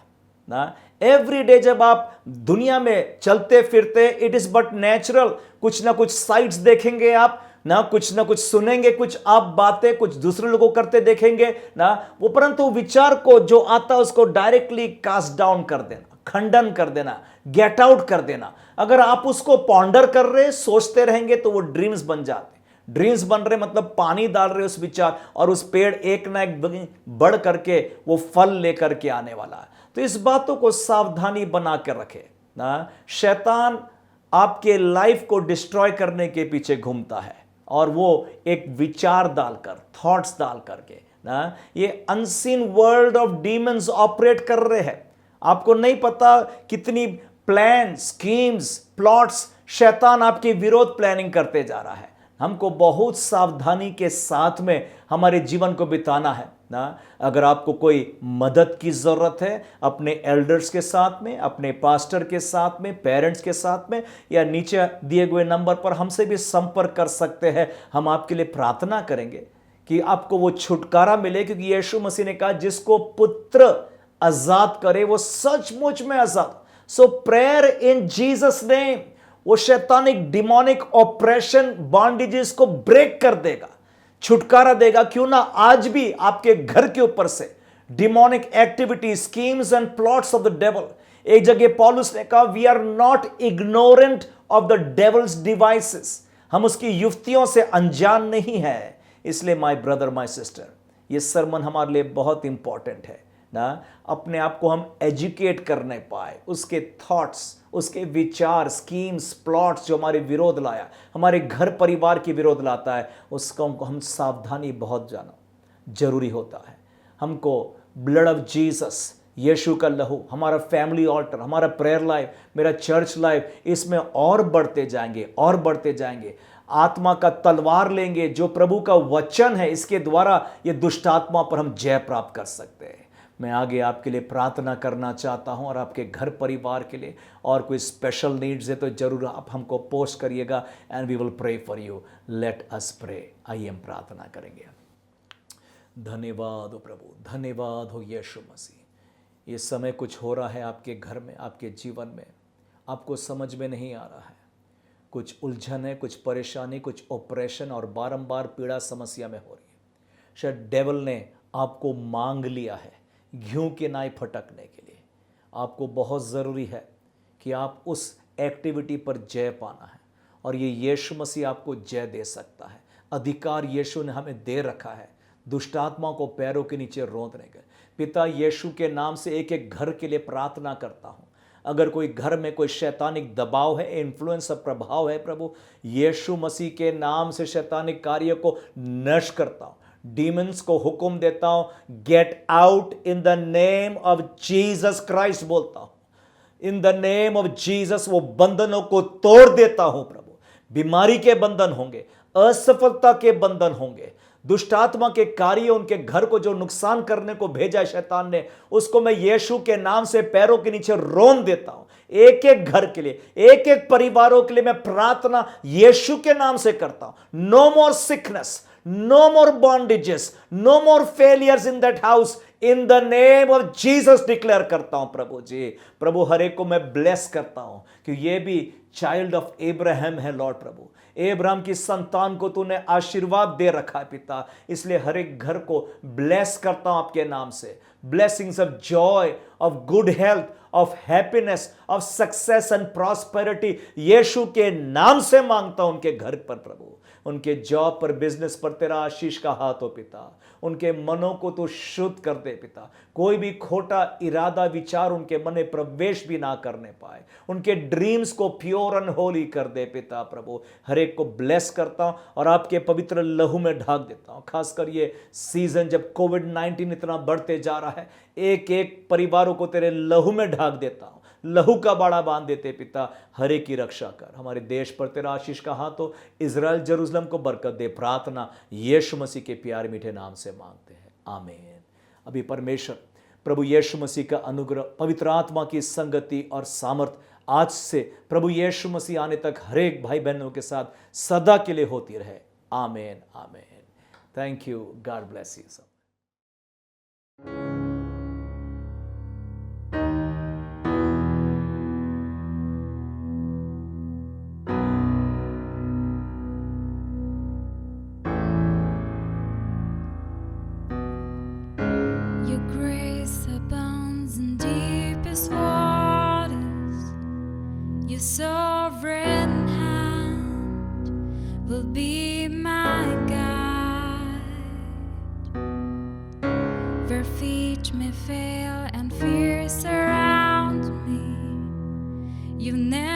ना। एवरीडे जब आप दुनिया में चलते फिरते, इट इज बट नेचुरल, कुछ ना कुछ साइट्स देखेंगे आप ना कुछ सुनेंगे, कुछ आप बातें कुछ दूसरे लोगों करते देखेंगे ना वो, परंतु विचार को जो आता है उसको डायरेक्टली कास्ट डाउन कर देना, खंडन कर देना, गेट आउट कर देना। अगर आप उसको पॉन्डर कर रहे, सोचते रहेंगे तो वो ड्रीम्स बन जाते। ड्रीम्स बन रहे मतलब पानी डाल रहे उस विचार, और उस पेड़ एक ना एक बढ़ करके वो फल लेकर के आने वाला है। तो इस बातों को सावधानी बना के रखे ना। शैतान आपके लाइफ को डिस्ट्रॉय करने के पीछे घूमता है, और वो एक विचार डालकर, थॉट्स डाल करके ना, ये unseen world of demons operate कर रहे हैं। आपको नहीं पता कितनी प्लान, स्कीम्स, प्लॉट्स शैतान आपके विरोध प्लानिंग करते जा रहा है। हमको बहुत सावधानी के साथ में हमारे जीवन को बिताना है ना। अगर आपको कोई मदद की जरूरत है, अपने एल्डर्स के साथ में, अपने पास्टर के साथ में, पेरेंट्स के साथ में, या नीचे दिए हुए नंबर पर हमसे भी संपर्क कर सकते हैं। हम आपके लिए प्रार्थना करेंगे कि आपको वो छुटकारा मिले, क्योंकि यीशु मसीह ने कहा जिसको पुत्र आजाद करे वो सचमुच में आजाद। सो प्रेयर इन जीसस नेम वो शैतानिक डिमोनिक ऑपरेशन बॉन्डेजेस को ब्रेक कर देगा, छुटकारा देगा। क्यों ना आज भी आपके घर के ऊपर से demonic activity, schemes and plots of the devil. एक जगह पौलुस ने कहा we are not ignorant of the devil's devices, हम उसकी युक्तियों से अनजान नहीं है। इसलिए माय ब्रदर, माय सिस्टर, ये सरमन हमारे लिए बहुत इंपॉर्टेंट है ना। अपने आप को हम एजुकेट करने पाए, उसके थॉट्स, उसके विचार, स्कीम्स, प्लॉट्स जो हमारे विरोध लाया, हमारे घर परिवार के विरोध लाता है, उसका हम सावधानी बहुत जाना जरूरी होता है। हमको ब्लड ऑफ जीसस, यीशु का लहू, हमारा फैमिली ऑल्टर, हमारा प्रेयर लाइफ, मेरा चर्च लाइफ, इसमें और बढ़ते जाएंगे और बढ़ते जाएंगे। आत्मा का तलवार लेंगे जो प्रभु का वचन है, इसके द्वारा ये दुष्ट आत्मा पर हम जय प्राप्त कर सकते हैं। मैं आगे आपके लिए प्रार्थना करना चाहता हूं, और आपके घर परिवार के लिए, और कोई स्पेशल नीड्स है तो जरूर आप हमको पोस्ट करिएगा, and we will pray for you. Let us pray. आइए हम प्रार्थना करेंगे। धन्यवाद हो प्रभु, धन्यवाद हो यीशु मसीह। ये समय कुछ हो रहा है आपके घर में, आपके जीवन में, आपको समझ में नहीं आ रहा है, कुछ उलझन है, कुछ परेशानी, कुछ ऑपरेशन, और बारंबार पीड़ा समस्या में हो रही है। शायद डेविल ने आपको मांग लिया है घिऊ के नाई फटकने के लिए। आपको बहुत ज़रूरी है कि आप उस एक्टिविटी पर जय पाना है, और ये यीशु मसीह आपको जय दे सकता है। अधिकार यीशु ने हमें दे रखा है दुष्ट आत्मा को पैरों के नीचे रौंदने का। पिता, यीशु के नाम से एक एक घर के लिए प्रार्थना करता हूँ। अगर कोई घर में कोई शैतानिक दबाव है, इन्फ्लुएंस प्रभाव है, प्रभु यीशु मसीह के नाम से शैतानिक कार्य को नष्ट करता हूँ। डीमंस को हुक्म देता हूं, get out in the name of Jesus Christ बोलता हूं। In the name of Jesus वो बंधनों को तोड़ देता हूं प्रभु। बीमारी के बंधन होंगे, असफलता के बंधन होंगे, दुष्ट आत्मा के कार्य, उनके घर को जो नुकसान करने को भेजा है शैतान ने, उसको मैं यीशु के नाम से पैरों के नीचे रौंद देता हूं। एक एक घर के लिए, एक एक परिवारों के लिए मैं प्रार्थना यीशु के नाम से करता हूं। No more sickness, no more bondages, no more failures in that house, in the name of Jesus declare करता हूं प्रभु जी। प्रभु हर एक को मैं ब्लेस करता हूं, कि ये भी चाइल्ड ऑफ एब्राहम है लॉर्ड प्रभु। एब्राहम की संतान को तूने आशीर्वाद दे रखा है पिता, इसलिए हर एक घर को ब्लेस करता हूं आपके नाम से। Blessings of joy, of good health, of happiness, of success and prosperity यीशु के नाम से मांगता हूं उनके घर पर प्रभु। उनके जॉब पर, बिजनेस पर तेरा आशीष का हाथ हो पिता। उनके मनों को तो शुद्ध कर दे पिता। कोई भी खोटा इरादा, विचार उनके मन में प्रवेश भी ना करने पाए। उनके ड्रीम्स को प्योर एंड होली कर दे पिता प्रभु। हर एक को ब्लेस करता हूं और आपके पवित्र लहू में ढाक देता हूं। खासकर ये सीजन जब कोविड-19 इतना बढ़ते जा रहा है, एक एक परिवारों को तेरे लहू में ढाक देता हूं। लहू का बाड़ा बांध देते पिता, हर एक की रक्षा कर। हमारे देश पर तेरा आशीष का हाथ हो, इज़राइल जेरूशलम को बरकत दे। प्रार्थना यीशु मसीह के प्यारे मीठे नाम से मांगते हैं, आमीन। अभी परमेश्वर प्रभु यीशु मसीह का अनुग्रह, पवित्र आत्मा की संगति और सामर्थ आज से प्रभु यीशु मसीह आने तक हर एक भाई बहनों के साथ सदा के लिए होती रहे, आमीन आमीन। Thank you, God bless you सब। Your grace abounds in deepest waters. Your sovereign hand will be my guide. Where feet may fail and fear surround me, you never